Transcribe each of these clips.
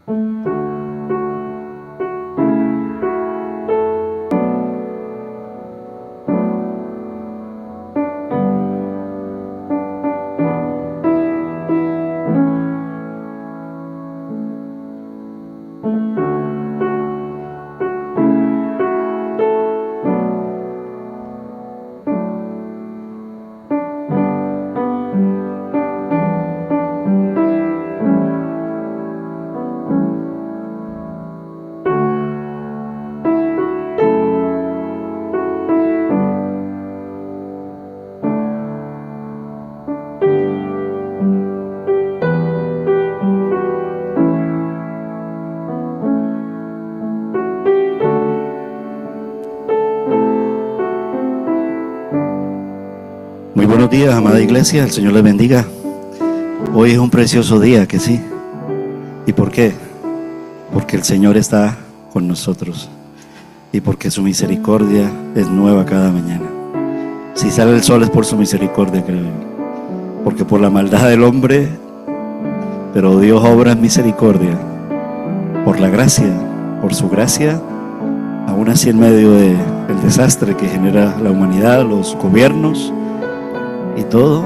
Muy buenos días, amada iglesia, el Señor les bendiga. Hoy es un precioso día, ¿que sí? ¿Y por qué? Porque el Señor está con nosotros y porque su misericordia es nueva cada mañana. Si sale el sol es por su misericordia, creo yo. Porque por la maldad del hombre, pero Dios obra en misericordia, por la gracia, por su gracia, aún así en medio del desastre que genera la humanidad, los gobiernos y todo,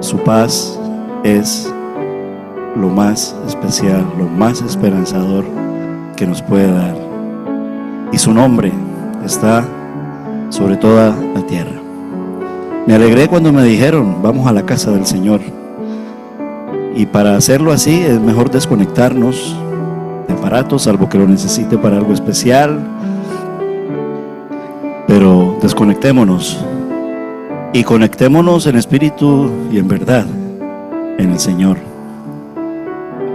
su paz es lo más especial, lo más esperanzador que nos puede dar. Y su nombre está sobre toda la tierra. Me alegré cuando me dijeron, vamos a la casa del Señor. Y para hacerlo así es mejor desconectarnos de aparatos, salvo que lo necesite para algo especial. Pero desconectémonos y conectémonos en espíritu y en verdad en el Señor.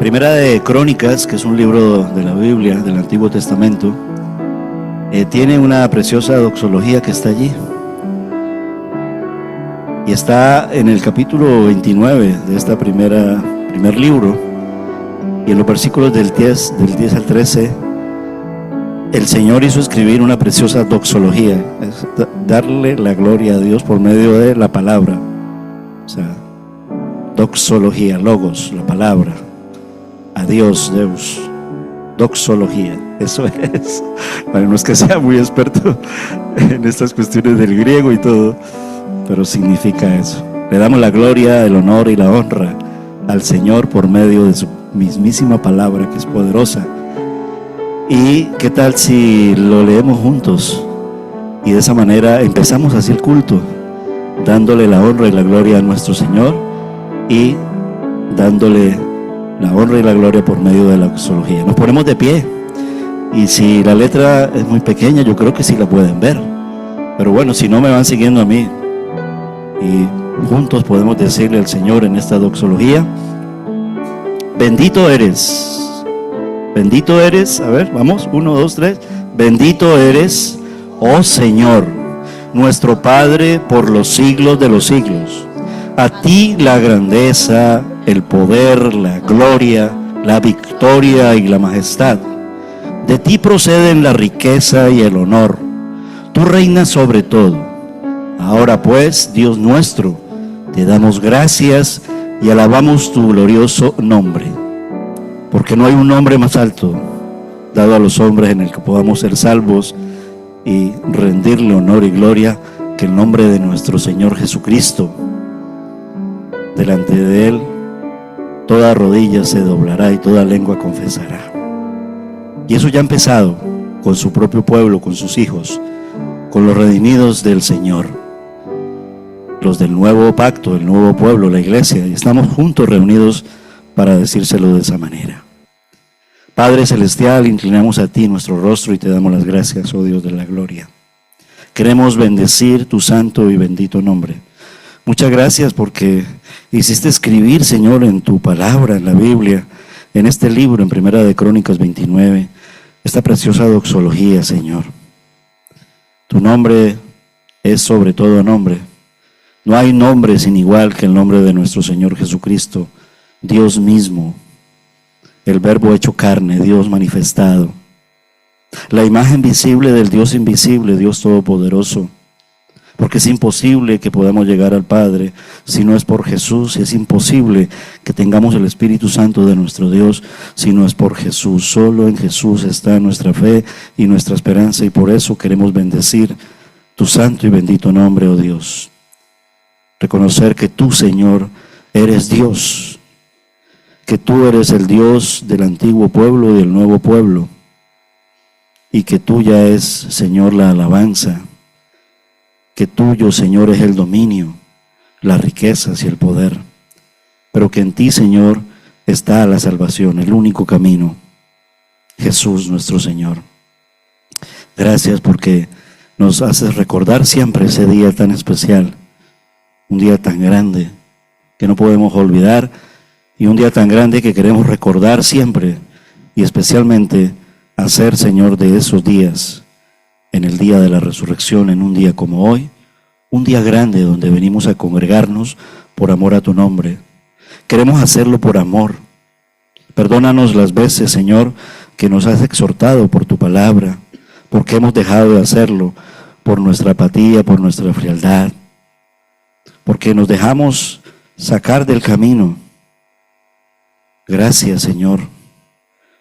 Primera de Crónicas, que es un libro de la Biblia, del Antiguo Testamento, tiene una preciosa doxología que está allí. Y está en el capítulo 29 de este primer libro, y en los versículos del 10 al 13, el Señor hizo escribir una preciosa doxología, es darle la gloria a Dios por medio de la palabra. O sea, doxología, logos, la palabra, a Dios, Deus, doxología, eso es. Bueno, no es que sea muy experto en estas cuestiones del griego y todo, pero significa eso. Le damos la gloria, el honor y la honra al Señor por medio de su mismísima palabra, que es poderosa. ¿Y qué tal si lo leemos juntos? Y de esa manera empezamos así el culto, dándole la honra y la gloria a nuestro Señor y dándole la honra y la gloria por medio de la doxología. Nos ponemos de pie, y si la letra es muy pequeña, yo creo que sí la pueden ver, pero bueno, si no, me van siguiendo a mí y juntos podemos decirle al Señor en esta doxología: bendito eres. Bendito eres, a ver, vamos, 1, 2, 3. Bendito eres, oh Señor, nuestro Padre por los siglos de los siglos. A ti la grandeza, el poder, la gloria, la victoria y la majestad. De ti proceden la riqueza y el honor. Tú reinas sobre todo. Ahora pues, Dios nuestro, te damos gracias y alabamos tu glorioso nombre. Porque no hay un nombre más alto dado a los hombres en el que podamos ser salvos y rendirle honor y gloria que el nombre de nuestro Señor Jesucristo. Delante de Él toda rodilla se doblará y toda lengua confesará. Y eso ya ha empezado con su propio pueblo, con sus hijos, con los redimidos del Señor, los del nuevo pacto, el nuevo pueblo, la iglesia, y estamos juntos reunidos para decírselo de esa manera. Padre celestial, inclinamos a ti nuestro rostro y te damos las gracias, oh Dios de la gloria. Queremos bendecir tu santo y bendito nombre. Muchas gracias porque hiciste escribir, Señor, en tu palabra, en la Biblia, en este libro, en Primera de Crónicas 29, esta preciosa doxología, Señor. Tu nombre es sobre todo nombre. No hay nombre sin igual que el nombre de nuestro Señor Jesucristo, Dios mismo, el Verbo hecho carne, Dios manifestado, la imagen visible del Dios invisible, Dios todopoderoso. porque es imposible que podamos llegar al Padre si no es por Jesús, y es imposible que tengamos el Espíritu Santo de nuestro Dios si no es por Jesús. Solo en Jesús está nuestra fe y nuestra esperanza, y por eso queremos bendecir tu santo y bendito nombre, oh Dios. Reconocer que tú, Señor, eres Dios, que tú eres el Dios del antiguo pueblo y del nuevo pueblo, y que tuya es, Señor, la alabanza, que tuyo, Señor, es el dominio, las riquezas y el poder, pero que en ti, Señor, está la salvación, el único camino, Jesús nuestro Señor. Gracias porque nos haces recordar siempre ese día tan especial, un día tan grande que no podemos olvidar, y un día tan grande que queremos recordar siempre, y especialmente hacer, Señor, de esos días, en el día de la resurrección, en un día como hoy, un día grande donde venimos a congregarnos por amor a tu nombre. Queremos hacerlo por amor. Perdónanos las veces, Señor, que nos has exhortado por tu palabra, porque hemos dejado de hacerlo por nuestra apatía, por nuestra frialdad, porque nos dejamos sacar del camino. Gracias, Señor,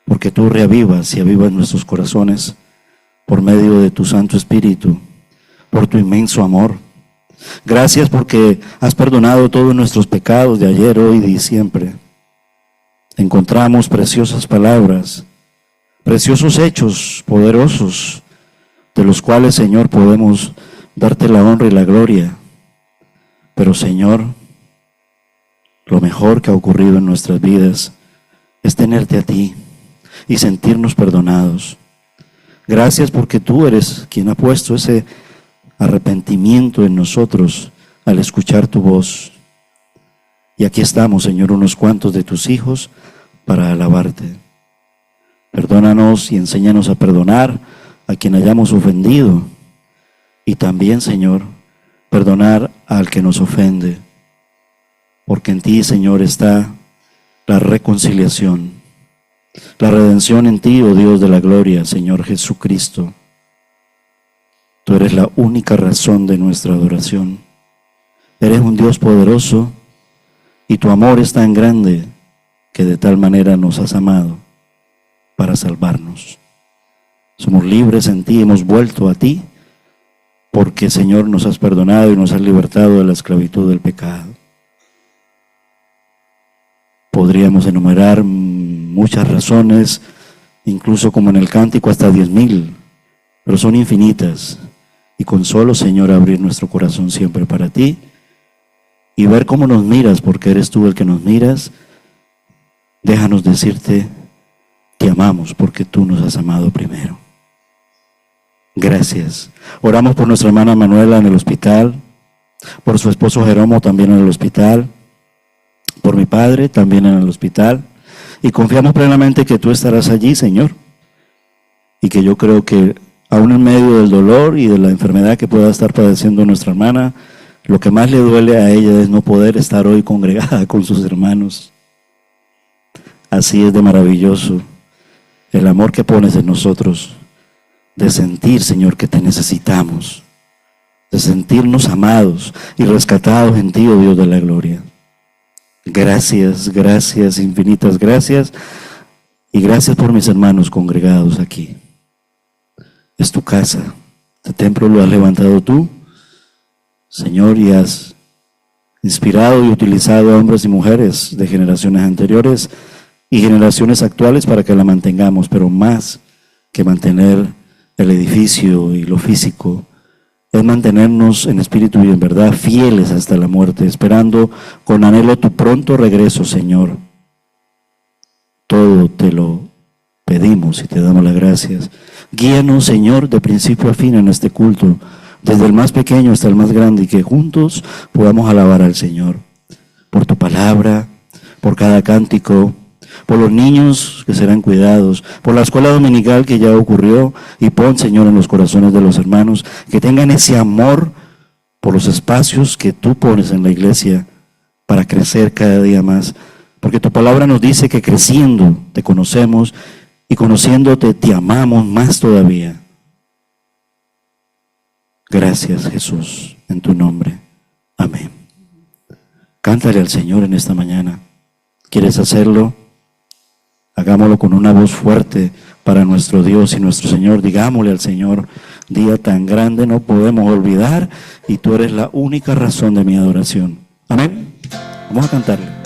porque tú reavivas y avivas nuestros corazones por medio de tu Santo Espíritu, por tu inmenso amor. Gracias porque has perdonado todos nuestros pecados de ayer, hoy y siempre. Encontramos preciosas palabras, preciosos hechos poderosos, de los cuales, Señor, podemos darte la honra y la gloria. Pero, Señor, lo mejor que ha ocurrido en nuestras vidas es tenerte a ti y sentirnos perdonados. Gracias porque tú eres quien ha puesto ese arrepentimiento en nosotros al escuchar tu voz. Y aquí estamos, Señor, unos cuantos de tus hijos para alabarte. Perdónanos y enséñanos a perdonar a quien hayamos ofendido. Y también, Señor, perdonar al que nos ofende. Porque en ti, Señor, está la reconciliación. La redención en ti, oh Dios de la gloria, Señor Jesucristo. Tú eres la única razón de nuestra adoración. Eres un Dios poderoso y tu amor es tan grande que de tal manera nos has amado para salvarnos. Somos libres en ti, hemos vuelto a ti porque, Señor, nos has perdonado y nos has libertado de la esclavitud del pecado. Podríamos enumerar muchas razones, incluso como en el cántico hasta 10,000, pero son infinitas. Y con solo, Señor, abrir nuestro corazón siempre para ti y ver cómo nos miras, porque eres tú el que nos miras, déjanos decirte, te amamos porque tú nos has amado primero. Gracias. Oramos por nuestra hermana Manuela en el hospital, por su esposo Jeromo también en el hospital, por mi padre también en el hospital, y confiamos plenamente que tú estarás allí, Señor, y que yo creo que aún en medio del dolor y de la enfermedad que pueda estar padeciendo nuestra hermana, lo que más le duele a ella es no poder estar hoy congregada con sus hermanos. Así es de maravilloso el amor que pones en nosotros, de sentir, Señor, que te necesitamos, de sentirnos amados y rescatados en ti, oh Dios de la gloria. Gracias, gracias, infinitas gracias, y gracias por mis hermanos congregados aquí. Es tu casa, este templo lo has levantado tú, Señor, y has inspirado y utilizado a hombres y mujeres de generaciones anteriores y generaciones actuales para que la mantengamos, pero más que mantener el edificio y lo físico, es mantenernos en espíritu y en verdad fieles hasta la muerte, esperando con anhelo tu pronto regreso, Señor. Todo te lo pedimos y te damos las gracias. Guíanos, Señor, de principio a fin en este culto, desde el más pequeño hasta el más grande, y que juntos podamos alabar al Señor por tu palabra, por cada cántico, por los niños que serán cuidados, por la escuela dominical que ya ocurrió, y pon, Señor, en los corazones de los hermanos que tengan ese amor por los espacios que tú pones en la iglesia para crecer cada día más, porque tu palabra nos dice que creciendo te conocemos y conociéndote te amamos más todavía. Gracias, Jesús, en tu nombre. Amén. Cántale al Señor en esta mañana. ¿Quieres hacerlo? Hagámoslo con una voz fuerte para nuestro Dios y nuestro Señor. Digámosle al Señor: día tan grande no podemos olvidar, y tú eres la única razón de mi adoración. Amén. Vamos a cantarle.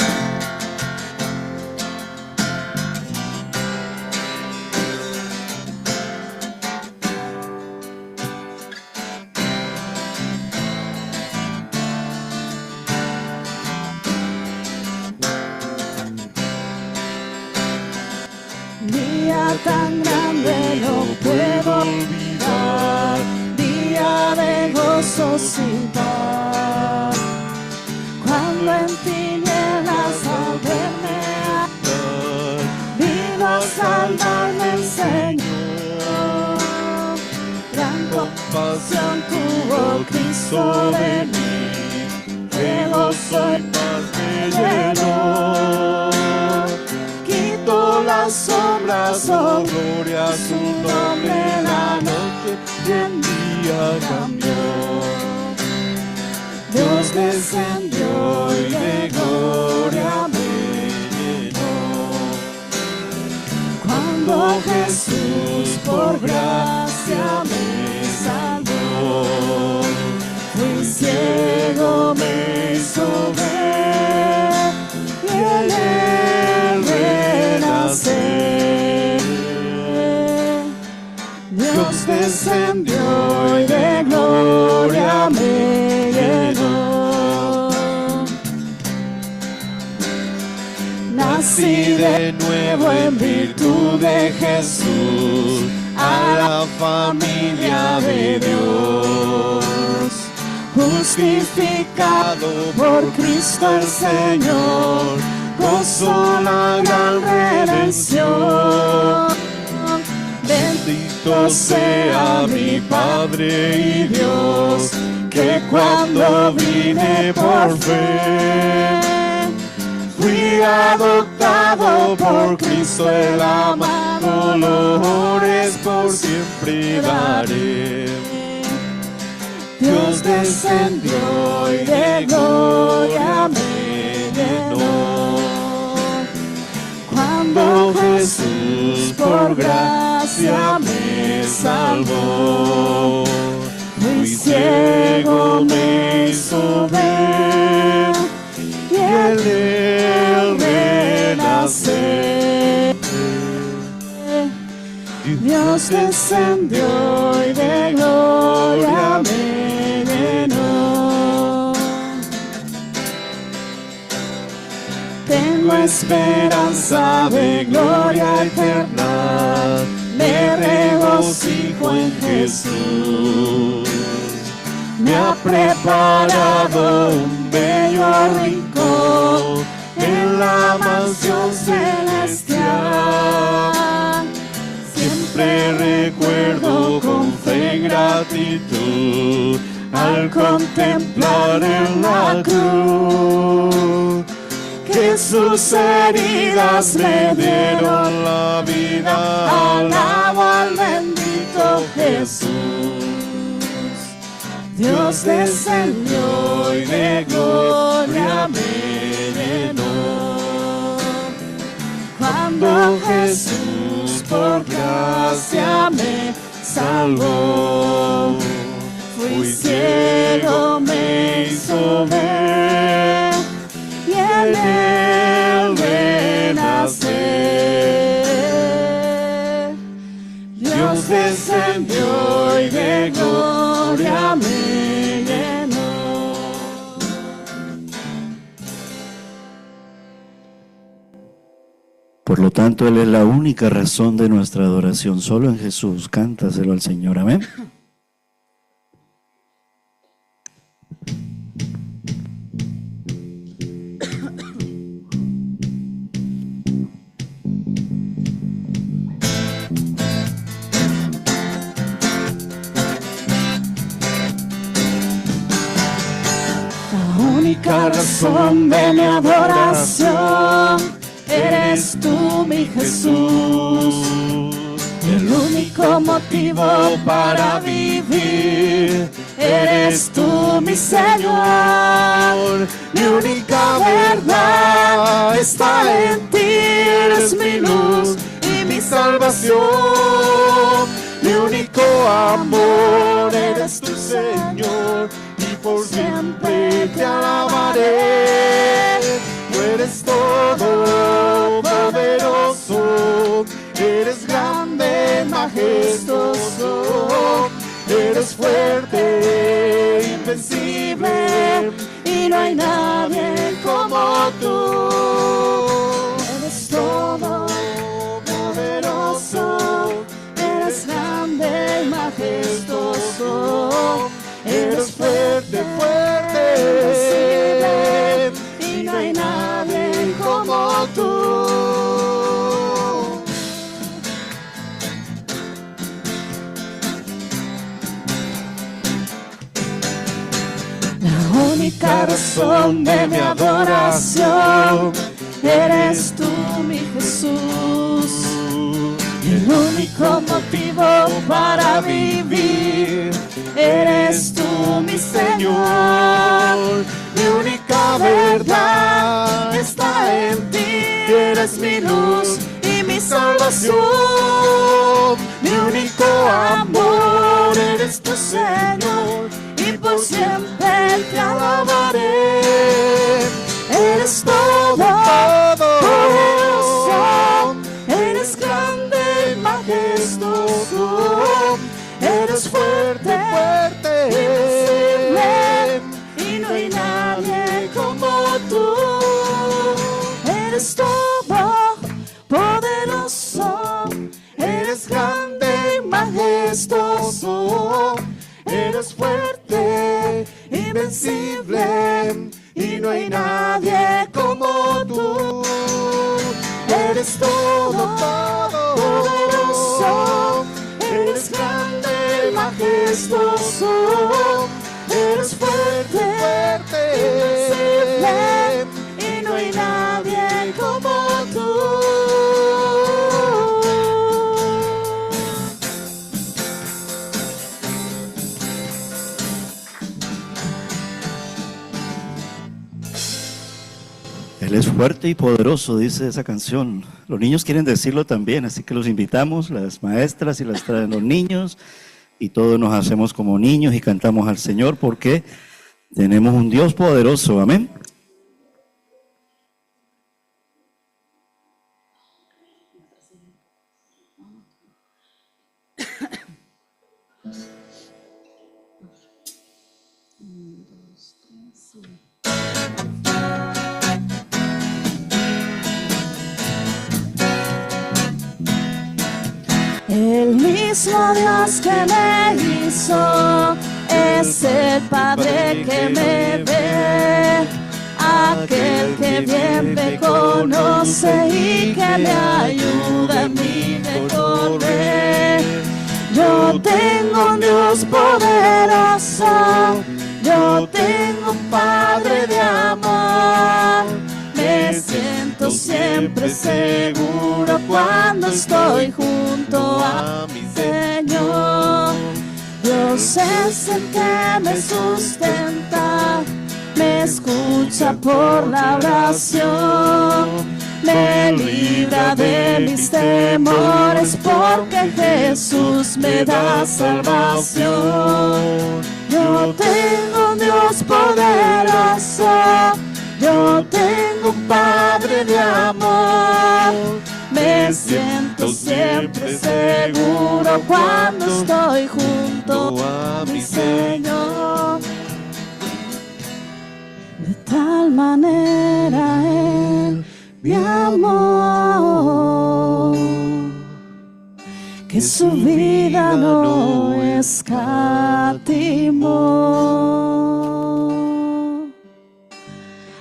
Día tan grande no puedo olvidar, día de gozo sin par. Cuando en tinieblas al verme andar, vino a salvarme el Señor. Gran compasión tuvo Cristo de mí, de gozo y paz me llenó. Las sombras, oh gloria a su nombre, la noche y el día cambió. Dios descendió y de gloria me llenó. Cuando Jesús por gracia me salvó, fui ciego, me hizo ver, y en él renacer. Dios descendió y de gloria me llenó. Nací de nuevo en virtud de Jesús, a la familia de Dios. Justificado por Cristo el Señor, gozo la gran redención. Bendito sea mi Padre y Dios, que cuando vine por fe, fui adoptado por Cristo el amado, honores por siempre daré. Dios descendió y de gloria me llenó. Cuando Jesús por gracia me salvó, fui ciego, me hizo ver, y en él renacer. Dios descendió y de gloria me llenó. Tengo esperanza de gloria eterna, me regocijo en Jesús. Me ha preparado un bello rincón en la mansión celestial. Siempre recuerdo con fe y gratitud al contemplar en la cruz que sus heridas me dieron la vida. Alabo al bendito Jesús. Dios descendió y de gloria me llenó. Cuando Jesús por gracia me salvó, fui ciego, me hizo ver, y en él renacer. Dios descendió y de gloria me llenó. Por lo tanto, Él es la única razón de nuestra adoración. Solo en Jesús. Cántaselo al Señor. Amén. La única razón de mi adoración eres tú, mi Jesús. El único motivo para vivir eres tú mi Señor. Mi única verdad está en ti, eres mi luz y mi salvación. Mi único amor eres tu Señor, y por siempre te alabaré. Tú eres todo poderoso, eres grande, majestuoso, eres fuerte, invencible, y no hay nadie como tú. Eres todo poderoso, eres grande y majestuoso, eres fuerte, fuerte, y no hay nadie como tú. La única razón de mi adoración eres tú, mi Jesús. El único motivo para vivir eres tú, mi Señor. Mi única verdad está en ti, eres mi luz y mi salvación. Mi único amor eres tu Señor, y por siempre te alabaré. Eres todo poderoso, eres grande y majestuoso, eres fuerte, fuerte, invencible, y no hay nadie como tú. Eres todo poderoso, eres grande y majestuoso, eres fuerte, invencible, y no hay nadie como tú. Eres todo poderoso, eres grande y majestuoso, eres fuerte, invencible, y no hay nadie como tú. Él es fuerte y poderoso, dice esa canción. Los niños quieren decirlo también, así que los invitamos, las maestras y los niños, y todos nos hacemos como niños y cantamos al Señor, porque tenemos un Dios poderoso. Amén. El mismo Dios que me hizo es el Padre que me ve, aquel que bien me conoce y que me ayuda en mi mejor ver. Yo tengo un Dios poderoso, yo tengo un Padre de amor. Me siento siempre seguro cuando estoy junto a mi Señor. Dios es el que me sustenta, me escucha por la oración, me libra de mis temores porque Jesús me da salvación. Yo tengo un Dios poderoso, yo tengo un Padre de amor. Me siento siempre seguro cuando estoy junto a mi Señor. De tal manera Él me amó, que su vida no escatimó.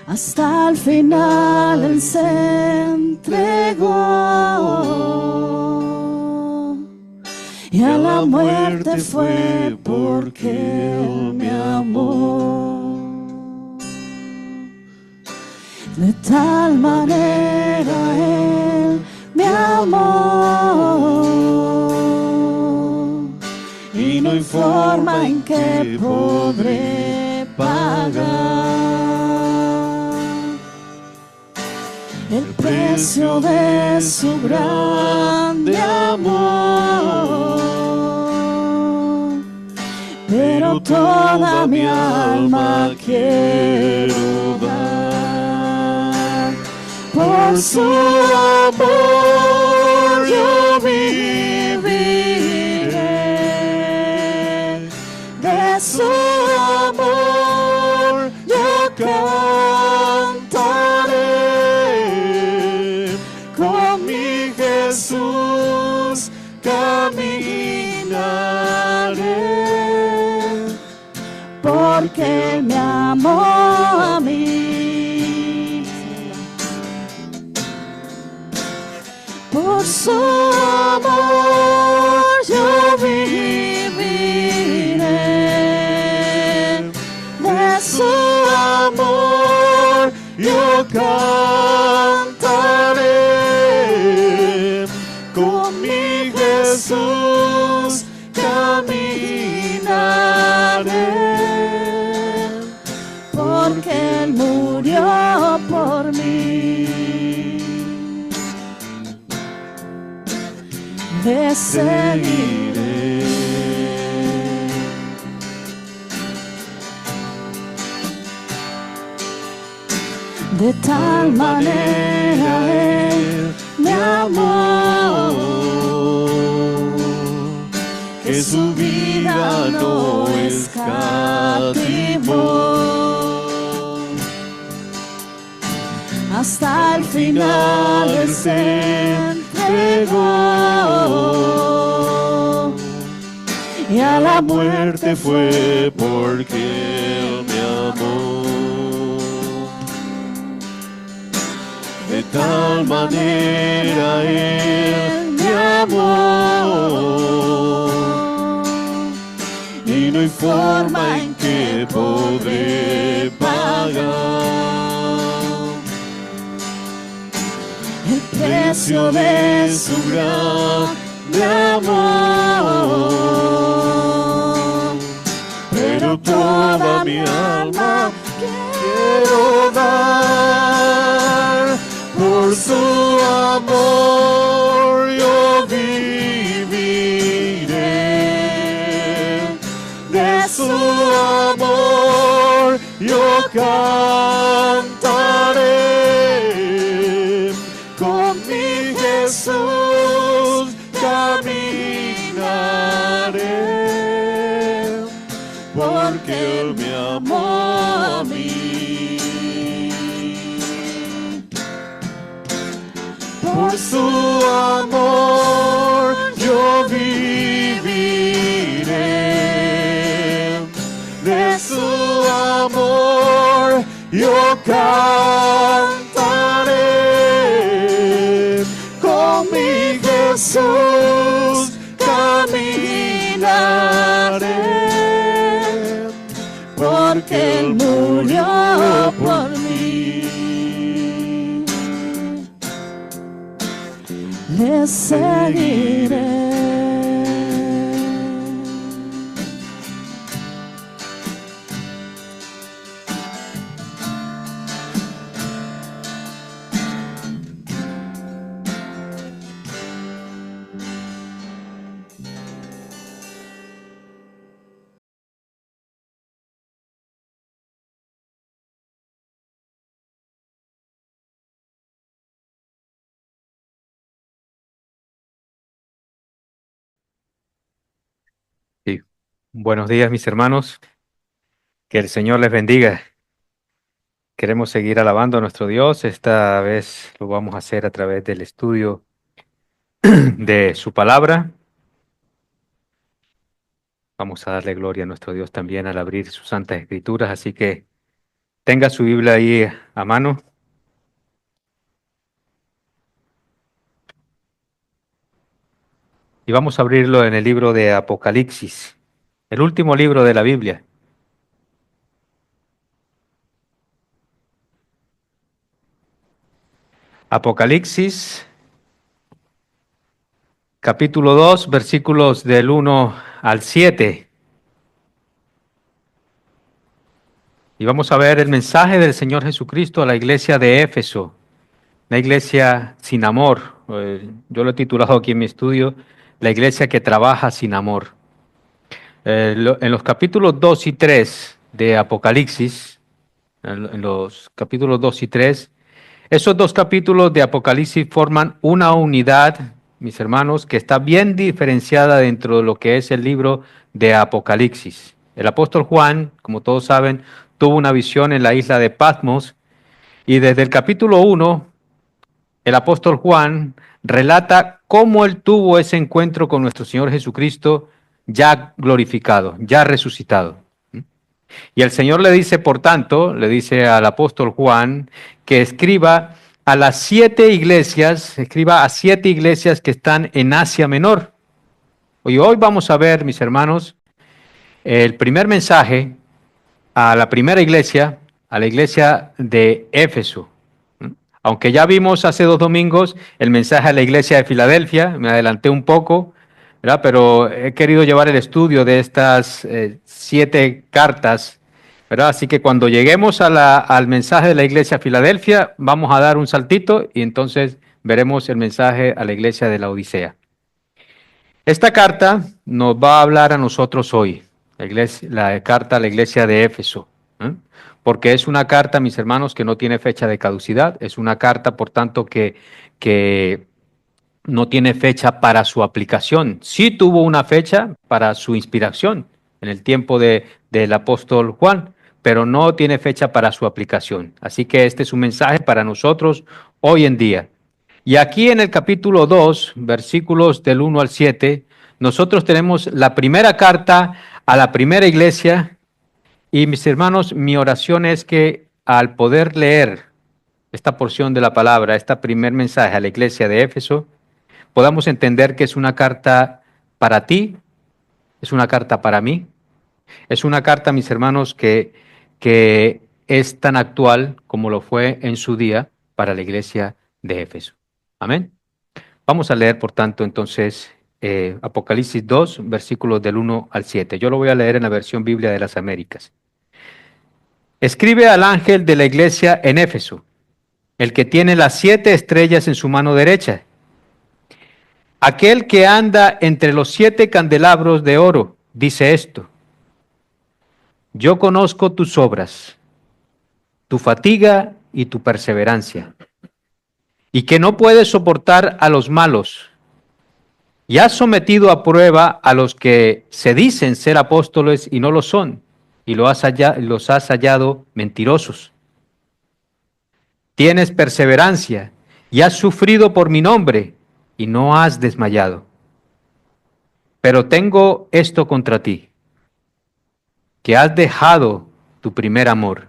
Hasta el final Él se entregó, y a la muerte fue porque Él me amó. De tal manera Él me amó, y no hay forma forma en que podré pagar el precio de su grande amor, pero toda mi alma quiero dar. Por su amor yo viviré, de su amor yo cantaré, con mi Jesús caminaré, porque Él me amó a mí. Por su amor yo viviré, de su amor yo cantaré, con mi Jesús caminaré, porque Él murió por mí. Le seguiré. De tal manera Él me amó, que su vida no escatimó. Hasta el final Él se entregó, y a la muerte fue porque Él me amó. De tal manera Él me amó, y no hay forma en que podré pagar el precio de su grande amor, pero toda mi alma quiero dar. Por su amor yo viviré, de su amor yo cantaré, con mi Jesús caminaré, porque Él me amó a mí. Por su amor yo viviré, de su amor yo cantaré, con mi Jesús caminaré, porque Él murió por mí. Le seguiré. Sí. Buenos días, mis hermanos. Que el Señor les bendiga. Queremos seguir alabando a nuestro Dios. Esta vez lo vamos a hacer a través del estudio de su palabra. Vamos a darle gloria a nuestro Dios también al abrir sus santas escrituras. Así que tenga su Biblia ahí a mano. Y vamos a abrirlo en el libro de Apocalipsis, el último libro de la Biblia. Apocalipsis, capítulo 2, versículos del 1 al 7. Y vamos a ver el mensaje del Señor Jesucristo a la iglesia de Éfeso, una iglesia sin amor. Yo lo he titulado aquí en mi estudio, la iglesia que trabaja sin amor. En los capítulos 2 y 3 de Apocalipsis, en los capítulos 2 y 3, esos dos capítulos de Apocalipsis forman una unidad, mis hermanos, que está bien diferenciada dentro de lo que es el libro de Apocalipsis. El apóstol Juan, como todos saben, tuvo una visión en la isla de Patmos y desde el capítulo 1, el apóstol Juan relata cómo él tuvo ese encuentro con nuestro Señor Jesucristo ya glorificado, ya resucitado. Y el Señor le dice, por tanto, le dice al apóstol Juan que escriba a las 7 iglesias, escriba a 7 iglesias que están en Asia Menor. Y hoy vamos a ver, mis hermanos, el primer mensaje a la primera iglesia, a la iglesia de Éfeso. Aunque ya vimos hace 2 domingos el mensaje a la iglesia de Filadelfia, me adelanté un poco, ¿verdad? Pero he querido llevar el estudio de estas 7 cartas, ¿verdad? Así que cuando lleguemos al mensaje de la iglesia de Filadelfia, vamos a dar un saltito y entonces veremos el mensaje a la iglesia de la Odisea. Esta carta nos va a hablar a nosotros hoy, la carta a la iglesia de Éfeso, ¿eh? Porque es una carta, mis hermanos, que no tiene fecha de caducidad, es una carta, por tanto, que no tiene fecha para su aplicación. Sí tuvo una fecha para su inspiración en el tiempo del apóstol Juan, pero no tiene fecha para su aplicación. Así que este es un mensaje para nosotros hoy en día. Y aquí en el capítulo 2, versículos del 1 al 7, nosotros tenemos la primera carta a la primera iglesia. Y mis hermanos, mi oración es que al poder leer esta porción de la palabra, este primer mensaje a la iglesia de Éfeso, podamos entender que es una carta para ti, es una carta para mí, es una carta, mis hermanos, que es tan actual como lo fue en su día para la iglesia de Éfeso. Amén. Vamos a leer, por tanto, entonces, Apocalipsis 2, versículos del 1 al 7. Yo lo voy a leer en la versión Biblia de las Américas. Escribe al ángel de la iglesia en Éfeso, el que tiene las 7 estrellas en su mano derecha, aquel que anda entre los 7 candelabros de oro, dice esto: yo conozco tus obras, tu fatiga y tu perseverancia, y que no puedes soportar a los malos, y has sometido a prueba a los que se dicen ser apóstoles y no lo son, y los has hallado mentirosos. Tienes perseverancia y has sufrido por mi nombre y no has desmayado. Pero tengo esto contra ti, que has dejado tu primer amor.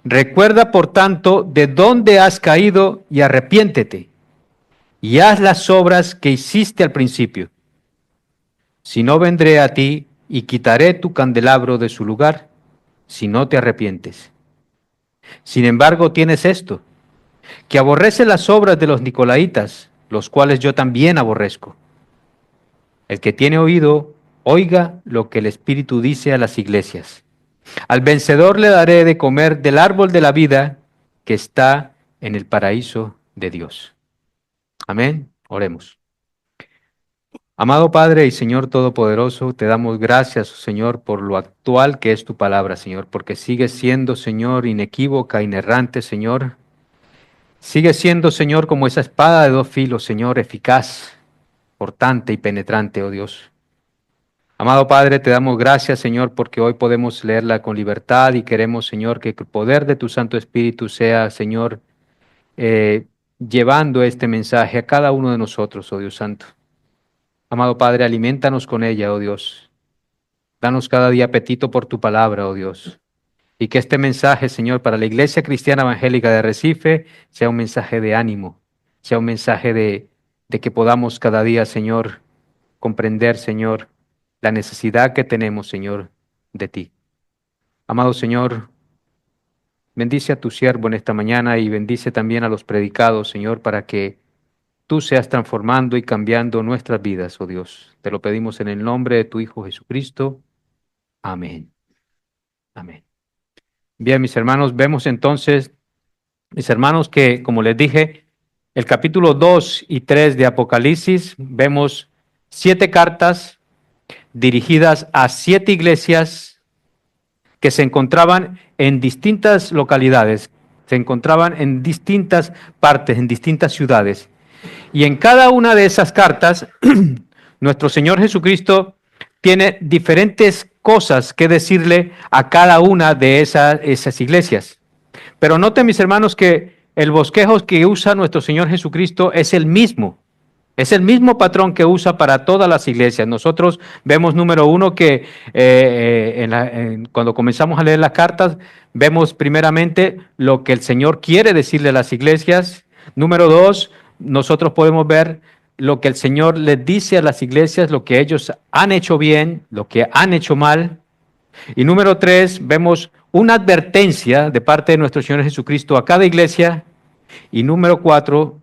Recuerda, por tanto, de dónde has caído y arrepiéntete, y haz las obras que hiciste al principio. Si no, vendré a ti y quitaré tu candelabro de su lugar, si no te arrepientes. Sin embargo, tienes esto, que aborrece las obras de los nicolaítas, los cuales yo también aborrezco. El que tiene oído, oiga lo que el Espíritu dice a las iglesias. Al vencedor le daré de comer del árbol de la vida que está en el paraíso de Dios. Amén. Oremos. Amado Padre y Señor Todopoderoso, te damos gracias, Señor, por lo actual que es tu palabra, Señor, porque sigue siendo, Señor, inequívoca, inerrante, Señor. Sigue siendo, Señor, como esa espada de 2 filos, Señor, eficaz, cortante y penetrante, oh Dios. Amado Padre, te damos gracias, Señor, porque hoy podemos leerla con libertad y queremos, Señor, que el poder de tu Santo Espíritu sea, Señor, llevando este mensaje a cada uno de nosotros, oh Dios Santo. Amado Padre, aliméntanos con ella, oh Dios. Danos cada día apetito por tu palabra, oh Dios. Y que este mensaje, Señor, para la Iglesia Cristiana Evangélica de Recife sea un mensaje de ánimo, sea un mensaje de que podamos cada día, Señor, comprender, Señor, la necesidad que tenemos, Señor, de ti. Amado Señor, bendice a tu siervo en esta mañana y bendice también a los predicados, Señor, para que tú seas transformando y cambiando nuestras vidas, oh Dios. Te lo pedimos en el nombre de tu Hijo Jesucristo. Amén. Amén. Bien, mis hermanos, vemos entonces, mis hermanos, que como les dije, el capítulo 2 y 3 de Apocalipsis, vemos 7 cartas dirigidas a 7 iglesias que se encontraban en distintas localidades, se encontraban en distintas partes, en distintas ciudades. Y en cada una de esas cartas, nuestro Señor Jesucristo tiene diferentes cosas que decirle a cada una de esas iglesias. Pero noten, mis hermanos, que el bosquejo que usa nuestro Señor Jesucristo es el mismo. Es el mismo patrón que usa para todas las iglesias. Nosotros vemos, número uno, que cuando comenzamos a leer las cartas, vemos primeramente lo que el Señor quiere decirle a las iglesias. Número dos, nosotros podemos ver lo que el Señor les dice a las iglesias, lo que ellos han hecho bien, lo que han hecho mal. Y número tres, vemos una advertencia de parte de nuestro Señor Jesucristo a cada iglesia. Y número cuatro,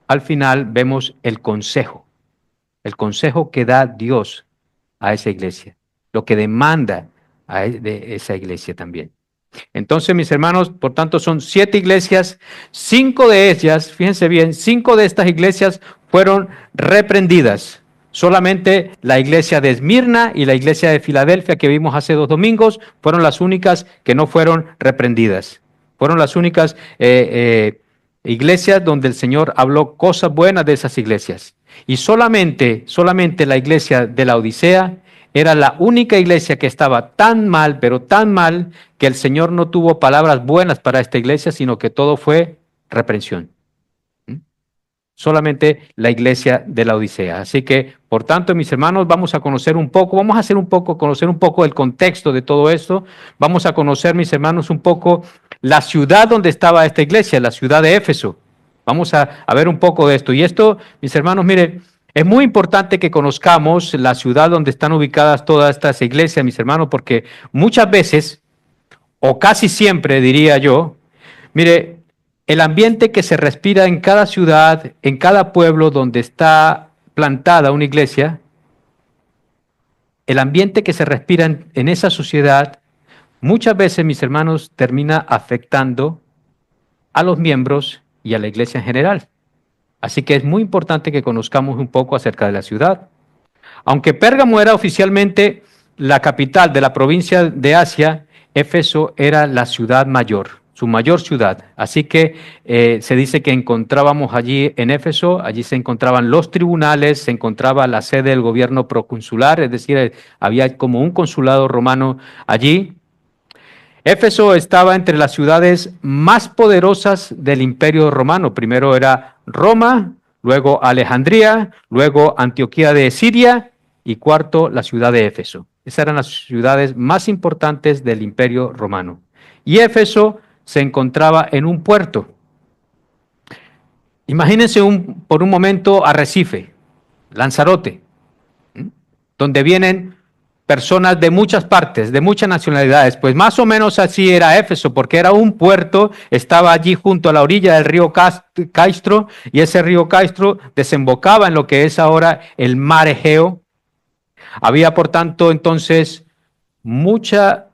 al final vemos el consejo que da Dios a esa iglesia, lo que demanda de esa iglesia también. Entonces, mis hermanos, por tanto, son 7 iglesias, 5 de ellas, fíjense bien, 5 de estas iglesias fueron reprendidas. Solamente la iglesia de Esmirna y la iglesia de Filadelfia que vimos hace 2 domingos fueron las únicas que no fueron reprendidas. Fueron las únicas iglesias donde el Señor habló cosas buenas de esas iglesias. Y solamente la iglesia de la Odisea era la única iglesia que estaba tan mal, pero tan mal, que el Señor no tuvo palabras buenas para esta iglesia, sino que todo fue reprensión. Solamente la iglesia de la Odisea. Así que, por tanto, mis hermanos, vamos a conocer un poco, conocer un poco el contexto de todo esto. Vamos a conocer, mis hermanos, un poco la ciudad donde estaba esta iglesia, la ciudad de Éfeso. Vamos a ver un poco de esto. Y esto, mis hermanos, miren, es muy importante que conozcamos la ciudad donde están ubicadas todas estas iglesias, mis hermanos, porque muchas veces, o casi siempre, diría yo, mire, el ambiente que se respira en cada ciudad, en cada pueblo donde está plantada una iglesia, el ambiente que se respira en esa sociedad, muchas veces, mis hermanos, termina afectando a los miembros y a la iglesia en general. Así que es muy importante que conozcamos un poco acerca de la ciudad. Aunque Pérgamo era oficialmente la capital de la provincia de Asia, Éfeso era la ciudad mayor, su mayor ciudad. Así que se dice que encontrábamos allí en Éfeso, allí se encontraban los tribunales, se encontraba la sede del gobierno proconsular, es decir, había como un consulado romano allí. Éfeso estaba entre las ciudades más poderosas del Imperio Romano. Primero era Roma, luego Alejandría, luego Antioquía de Siria y cuarto la ciudad de Éfeso. Esas eran las ciudades más importantes del Imperio Romano. Y Éfeso se encontraba en un puerto. Imagínense por un momento Arrecife, Lanzarote, donde vienen personas de muchas partes, de muchas nacionalidades. Pues más o menos así era Éfeso, porque era un puerto, estaba allí junto a la orilla del río Caistro, y ese río Caistro desembocaba en lo que es ahora el mar Egeo. Había, por tanto, entonces, mucha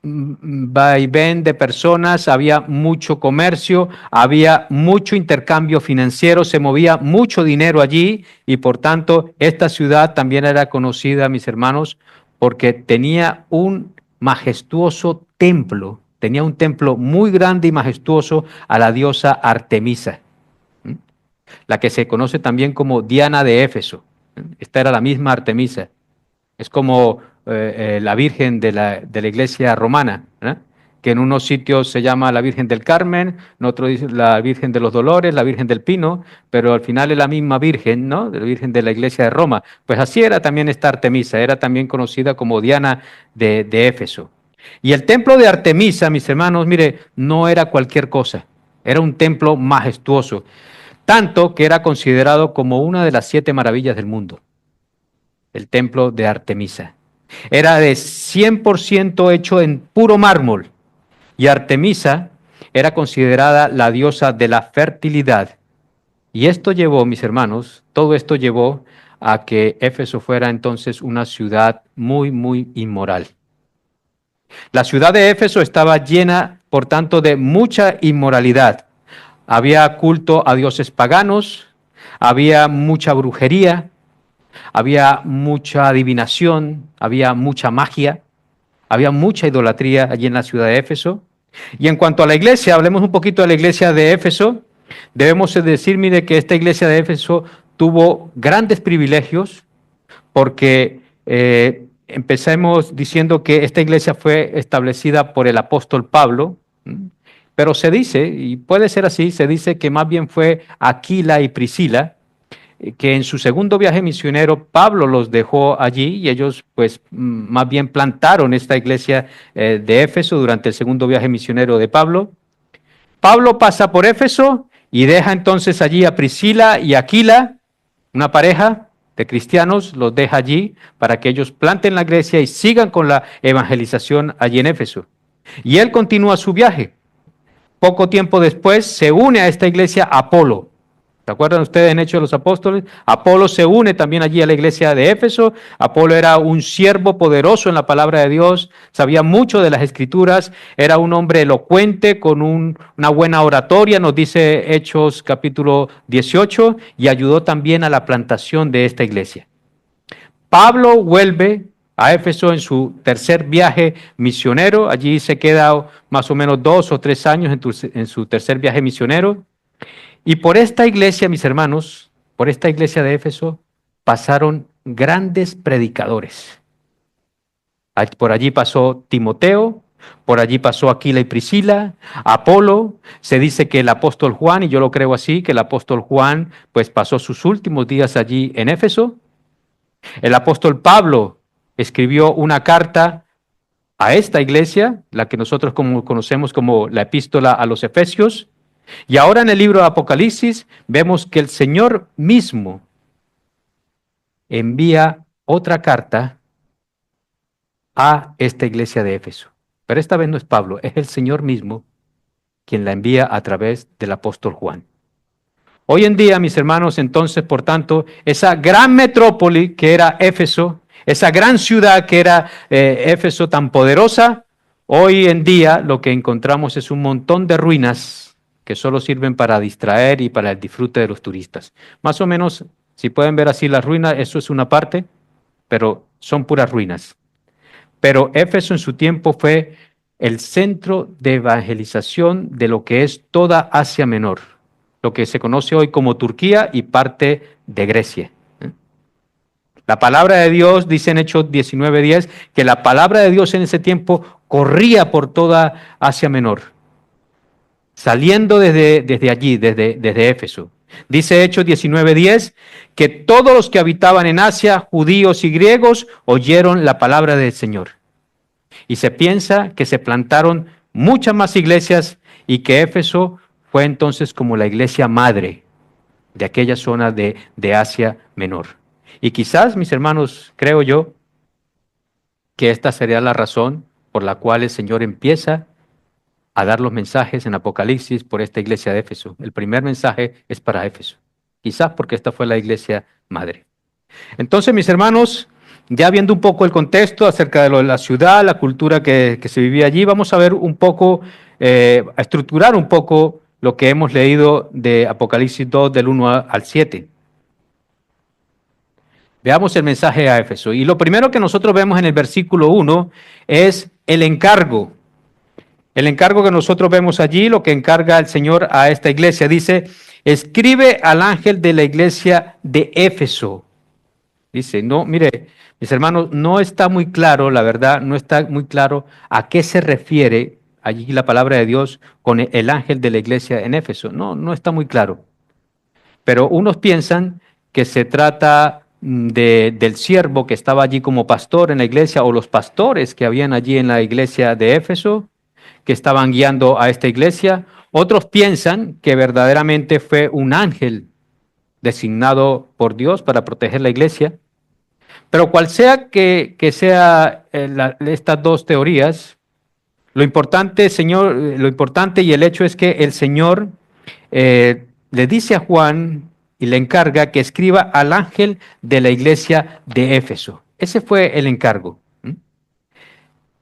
vaivén de personas, había mucho comercio, había mucho intercambio financiero, se movía mucho dinero allí, y por tanto, esta ciudad también era conocida, mis hermanos, porque tenía un majestuoso templo, tenía un templo muy grande y majestuoso a la diosa Artemisa, la que se conoce también como Diana de Éfeso. Esta era la misma Artemisa. Es como la Virgen de la iglesia romana, ¿eh? Que en unos sitios se llama la Virgen del Carmen, en otros dice la Virgen de los Dolores, la Virgen del Pino, pero al final es la misma Virgen, ¿no? La Virgen de la iglesia de Roma. Pues así era también esta Artemisa, era también conocida como Diana de Éfeso. Y el templo de Artemisa, mis hermanos, mire, no era cualquier cosa, era un templo majestuoso, tanto que era considerado como una de las 7 maravillas del mundo. El templo de Artemisa. Era de 100% hecho en puro mármol. Y Artemisa era considerada la diosa de la fertilidad. Y esto llevó, mis hermanos, todo esto llevó a que Éfeso fuera entonces una ciudad muy, muy inmoral. La ciudad de Éfeso estaba llena, por tanto, de mucha inmoralidad. Había culto a dioses paganos, había mucha brujería, había mucha adivinación, había mucha magia, había mucha idolatría allí en la ciudad de Éfeso. Y en cuanto a la iglesia, hablemos un poquito de la iglesia de Éfeso. Debemos decir, mire, que esta iglesia de Éfeso tuvo grandes privilegios porque empecemos diciendo que esta iglesia fue establecida por el apóstol Pablo, pero se dice, y puede ser así, se dice que más bien fue Aquila y Priscila, que en su segundo viaje misionero Pablo los dejó allí y ellos pues más bien plantaron esta iglesia de Éfeso durante el segundo viaje misionero de Pablo. Pablo pasa por Éfeso y deja entonces allí a Priscila y Aquila, una pareja de cristianos, los deja allí para que ellos planten la iglesia y sigan con la evangelización allí en Éfeso. Y él continúa su viaje. Poco tiempo después se une a esta iglesia Apolo. ¿Se acuerdan ustedes en Hechos de los Apóstoles? Apolo se une también allí a la iglesia de Éfeso. Apolo era un siervo poderoso en la palabra de Dios, sabía mucho de las Escrituras, era un hombre elocuente con una buena oratoria, nos dice Hechos capítulo 18, y ayudó también a la plantación de esta iglesia. Pablo vuelve a Éfeso en su tercer viaje misionero, allí se queda más o menos 2 o 3 años en su tercer viaje misionero. Y por esta iglesia, mis hermanos, por esta iglesia de Éfeso, pasaron grandes predicadores. Por allí pasó Timoteo, por allí pasó Aquila y Priscila, Apolo. Se dice que el apóstol Juan, y yo lo creo así, que el apóstol Juan pues pasó sus últimos días allí en Éfeso. El apóstol Pablo escribió una carta a esta iglesia, la que nosotros conocemos como la epístola a los Efesios. Y ahora en el libro de Apocalipsis vemos que el Señor mismo envía otra carta a esta iglesia de Éfeso. Pero esta vez no es Pablo, es el Señor mismo quien la envía a través del apóstol Juan. Hoy en día, mis hermanos, entonces, por tanto, esa gran metrópoli que era Éfeso, esa gran ciudad que era Éfeso tan poderosa, hoy en día lo que encontramos es un montón de ruinas que solo sirven para distraer y para el disfrute de los turistas. Más o menos, si pueden ver así las ruinas, eso es una parte, pero son puras ruinas. Pero Éfeso en su tiempo fue el centro de evangelización de lo que es toda Asia Menor, lo que se conoce hoy como Turquía y parte de Grecia. La palabra de Dios, dice en Hechos 19:10, que la palabra de Dios en ese tiempo corría por toda Asia Menor, saliendo desde allí, desde Éfeso. Dice Hechos 19:10 que todos los que habitaban en Asia, judíos y griegos, oyeron la palabra del Señor. Y se piensa que se plantaron muchas más iglesias y que Éfeso fue entonces como la iglesia madre de aquella zona de Asia Menor. Y quizás, mis hermanos, creo yo, que esta sería la razón por la cual el Señor empieza a dar los mensajes en Apocalipsis por esta iglesia de Éfeso. El primer mensaje es para Éfeso, quizás porque esta fue la iglesia madre. Entonces, mis hermanos, ya viendo un poco el contexto acerca de lo de la ciudad, la cultura que se vivía allí, vamos a ver un poco, a estructurar un poco lo que hemos leído de Apocalipsis 2, del 1 al 7. Veamos el mensaje a Éfeso. Y lo primero que nosotros vemos en el versículo 1 es el encargo. El encargo que nosotros vemos allí, lo que encarga el Señor a esta iglesia, dice, escribe al ángel de la iglesia de Éfeso. Dice, no, mire, mis hermanos, no está muy claro, la verdad, no está muy claro a qué se refiere allí la palabra de Dios con el ángel de la iglesia en Éfeso. No está muy claro. Pero unos piensan que se trata del siervo que estaba allí como pastor en la iglesia o los pastores que habían allí en la iglesia de Éfeso, que estaban guiando a esta iglesia. Otros piensan que verdaderamente fue un ángel designado por Dios para proteger la iglesia. Pero cual sea que sea estas dos teorías, lo importante, lo importante y el hecho es que el Señor le dice a Juan y le encarga que escriba al ángel de la iglesia de Éfeso. Ese fue el encargo.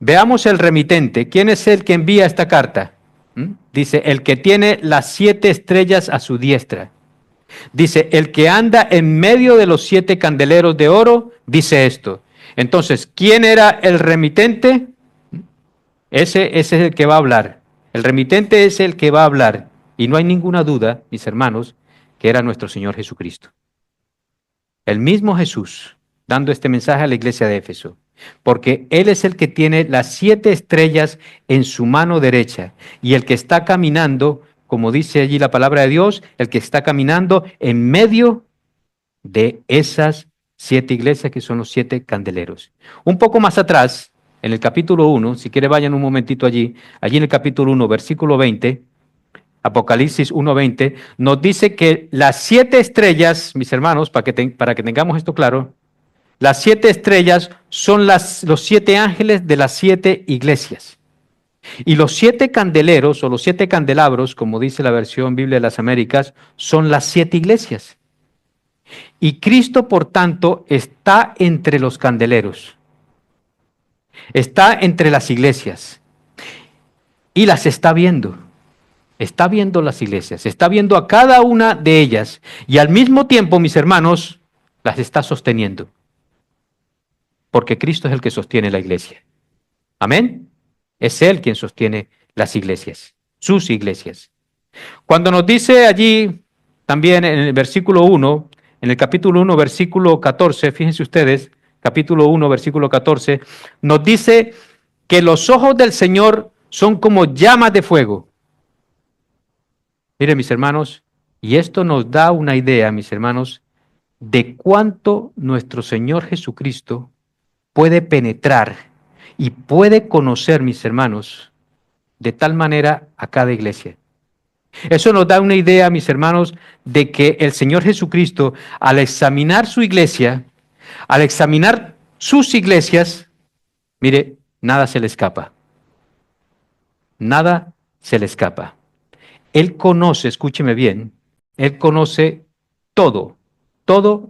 Veamos el remitente. ¿Quién es el que envía esta carta? Dice, el que tiene las 7 estrellas a su diestra. Dice, el que anda en medio de los 7 candeleros de oro, dice esto. Entonces, ¿quién era el remitente? Ese es el que va a hablar. El remitente es el que va a hablar. Y no hay ninguna duda, mis hermanos, que era nuestro Señor Jesucristo. El mismo Jesús, dando este mensaje a la iglesia de Éfeso. Porque Él es el que tiene las 7 estrellas en su mano derecha. Y el que está caminando, como dice allí la palabra de Dios, el que está caminando en medio de esas 7 iglesias que son los 7 candeleros. Un poco más atrás, en el capítulo 1, si quiere vayan un momentito allí en el capítulo 1, versículo 20, Apocalipsis 1:20, nos dice que las 7 estrellas, mis hermanos, para que tengamos esto claro, las 7 estrellas son los 7 ángeles de las 7 iglesias. Y los 7 candeleros o los 7 candelabros, como dice la versión Biblia de las Américas, son las 7 iglesias. Y Cristo, por tanto, está entre los candeleros. Está entre las iglesias. Y las está viendo. Está viendo las iglesias. Está viendo a cada una de ellas. Y al mismo tiempo, mis hermanos, las está sosteniendo. Porque Cristo es el que sostiene la iglesia. Amén. Es Él quien sostiene las iglesias. Sus iglesias. Cuando nos dice allí, también en el versículo 1, en el capítulo 1, versículo 14, fíjense ustedes, capítulo 1, versículo 14, nos dice que los ojos del Señor son como llamas de fuego. Miren, mis hermanos, y esto nos da una idea, mis hermanos, de cuánto nuestro Señor Jesucristo puede penetrar y puede conocer, mis hermanos, de tal manera a cada iglesia. Eso nos da una idea, mis hermanos, de que el Señor Jesucristo, al examinar su iglesia, al examinar sus iglesias, mire, nada se le escapa. Nada se le escapa. Él conoce, escúcheme bien, Él conoce todo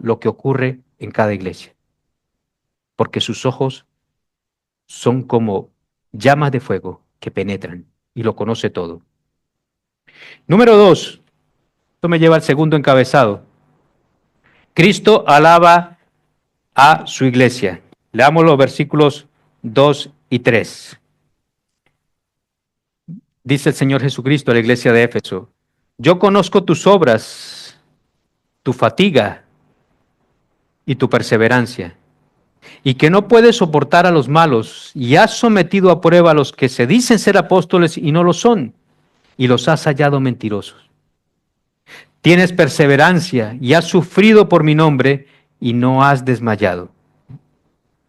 lo que ocurre en cada iglesia. Porque sus ojos son como llamas de fuego que penetran y lo conoce todo. Número 2, esto me lleva al segundo encabezado. Cristo alaba a su iglesia. Leamos los versículos 2 y 3. Dice el Señor Jesucristo a la iglesia de Éfeso: yo conozco tus obras, tu fatiga y tu perseverancia, y que no puedes soportar a los malos, y has sometido a prueba a los que se dicen ser apóstoles y no lo son, y los has hallado mentirosos. Tienes perseverancia y has sufrido por mi nombre y no has desmayado.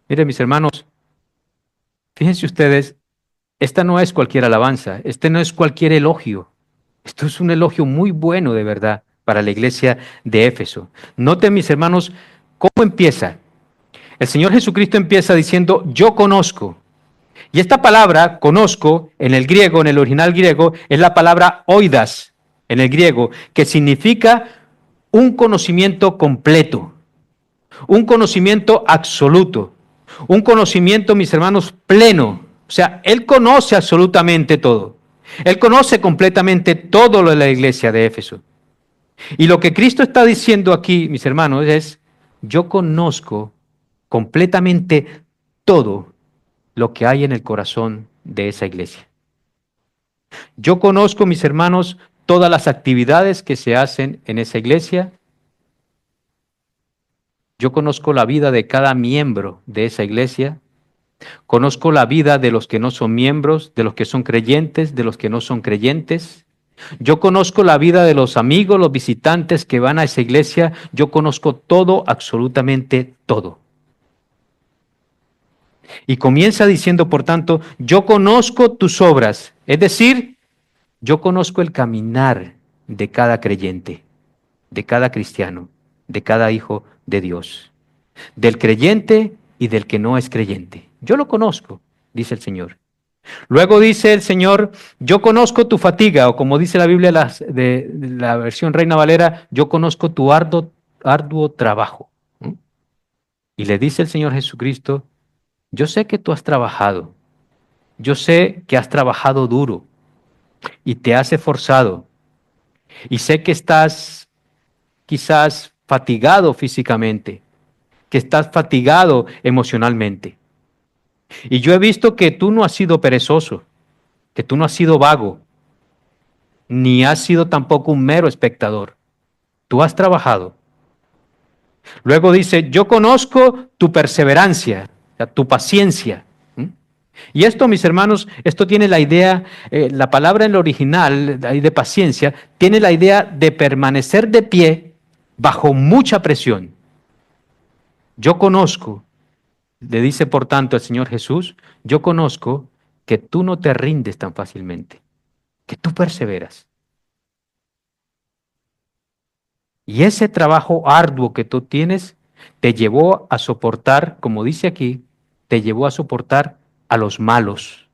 Miren, mis hermanos, fíjense ustedes, esta no es cualquier alabanza, este no es cualquier elogio. Esto es un elogio muy bueno, de verdad, para la iglesia de Éfeso. Noten, mis hermanos, cómo empieza. El Señor Jesucristo empieza diciendo, yo conozco. Y esta palabra, conozco, en el griego, en el original griego, es la palabra oidas, en el griego, que significa un conocimiento completo, un conocimiento absoluto, un conocimiento, mis hermanos, pleno. O sea, Él conoce absolutamente todo. Él conoce completamente todo lo de la iglesia de Éfeso. Y lo que Cristo está diciendo aquí, mis hermanos, es, yo conozco completamente todo lo que hay en el corazón de esa iglesia. Yo conozco, mis hermanos, todas las actividades que se hacen en esa iglesia. Yo conozco la vida de cada miembro de esa iglesia. Conozco la vida de los que no son miembros, de los que son creyentes, de los que no son creyentes. Yo conozco la vida de los amigos, los visitantes que van a esa iglesia. Yo conozco todo, absolutamente todo. Y comienza diciendo, por tanto, yo conozco tus obras. Es decir, yo conozco el caminar de cada creyente, de cada cristiano, de cada hijo de Dios, del creyente y del que no es creyente. Yo lo conozco, dice el Señor. Luego dice el Señor, yo conozco tu fatiga, o como dice la Biblia de la versión Reina Valera, yo conozco tu arduo trabajo. Y le dice el Señor Jesucristo, yo sé que tú has trabajado, yo sé que has trabajado duro y te has esforzado. Y sé que estás quizás fatigado físicamente, que estás fatigado emocionalmente. Y yo he visto que tú no has sido perezoso, que tú no has sido vago, ni has sido tampoco un mero espectador. Tú has trabajado. Luego dice, yo conozco tu perseverancia, o sea, tu paciencia. ¿Mm? Y esto, mis hermanos, esto tiene la idea, la palabra en el original, ahí de paciencia, tiene la idea de permanecer de pie bajo mucha presión. Yo conozco, le dice por tanto el Señor Jesús, yo conozco que tú no te rindes tan fácilmente, que tú perseveras. Y ese trabajo arduo que tú tienes te llevó a soportar, como dice aquí, te llevó a soportar a los malos.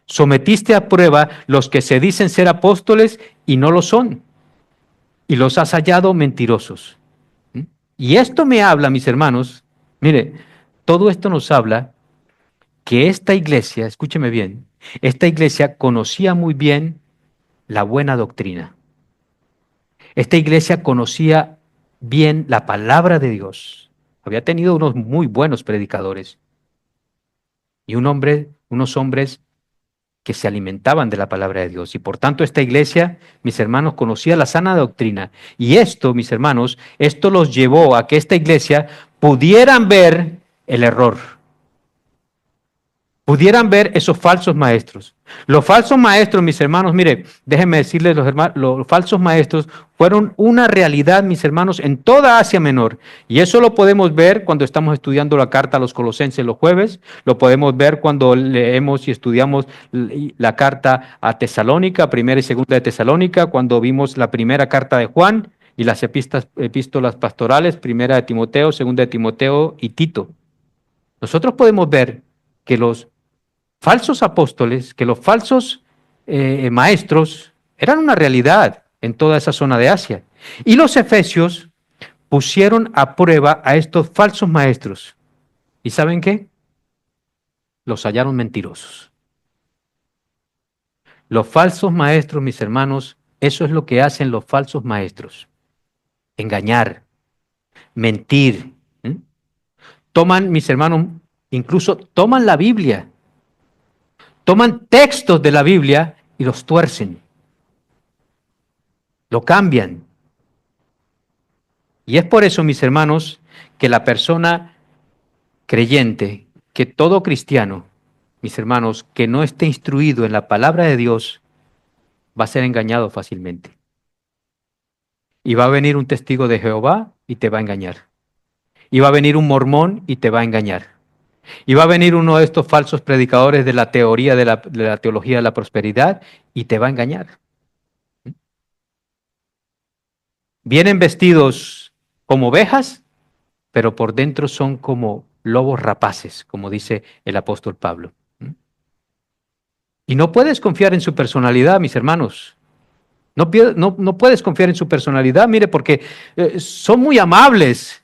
Sometiste a prueba los que se dicen ser apóstoles y no lo son, y los has hallado mentirosos. ¿Mm? Y esto me habla, mis hermanos, mire, todo esto nos habla que esta iglesia, escúcheme bien, esta iglesia conocía muy bien la buena doctrina. Esta iglesia conocía bien la palabra de Dios. Había tenido unos muy buenos predicadores y unos hombres que se alimentaban de la palabra de Dios. Y por tanto esta iglesia, mis hermanos, conocía la sana doctrina. Y esto, mis hermanos, esto los llevó a que esta iglesia pudieran ver el error, pudieran ver esos falsos maestros. Los falsos maestros, mis hermanos, mire, déjenme decirles, los falsos maestros fueron una realidad, mis hermanos, en toda Asia Menor. Y eso lo podemos ver cuando estamos estudiando la carta a los Colosenses los jueves, lo podemos ver cuando leemos y estudiamos la carta a Tesalónica, primera y segunda de Tesalónica, cuando vimos la primera carta de Juan y las epístolas pastorales, primera de Timoteo, segunda de Timoteo y Tito. Nosotros podemos ver que los falsos apóstoles, que los falsos maestros eran una realidad en toda esa zona de Asia. Y los efesios pusieron a prueba a estos falsos maestros. ¿Y saben qué? Los hallaron mentirosos. Los falsos maestros, mis hermanos, eso es lo que hacen los falsos maestros. Engañar, mentir. ¿Mm? Toman, mis hermanos, incluso toman la Biblia, toman textos de la Biblia y los tuercen. Lo cambian. Y es por eso, mis hermanos, que la persona creyente, que todo cristiano, mis hermanos, que no esté instruido en la palabra de Dios, va a ser engañado fácilmente. Y va a venir un testigo de Jehová y te va a engañar. Y va a venir un mormón y te va a engañar. Y va a venir uno de estos falsos predicadores de la teoría de la teología de la prosperidad y te va a engañar. Vienen vestidos como ovejas, pero por dentro son como lobos rapaces, como dice el apóstol Pablo. Y no puedes confiar en su personalidad, mis hermanos. No puedes confiar en su personalidad, mire, porque son muy amables,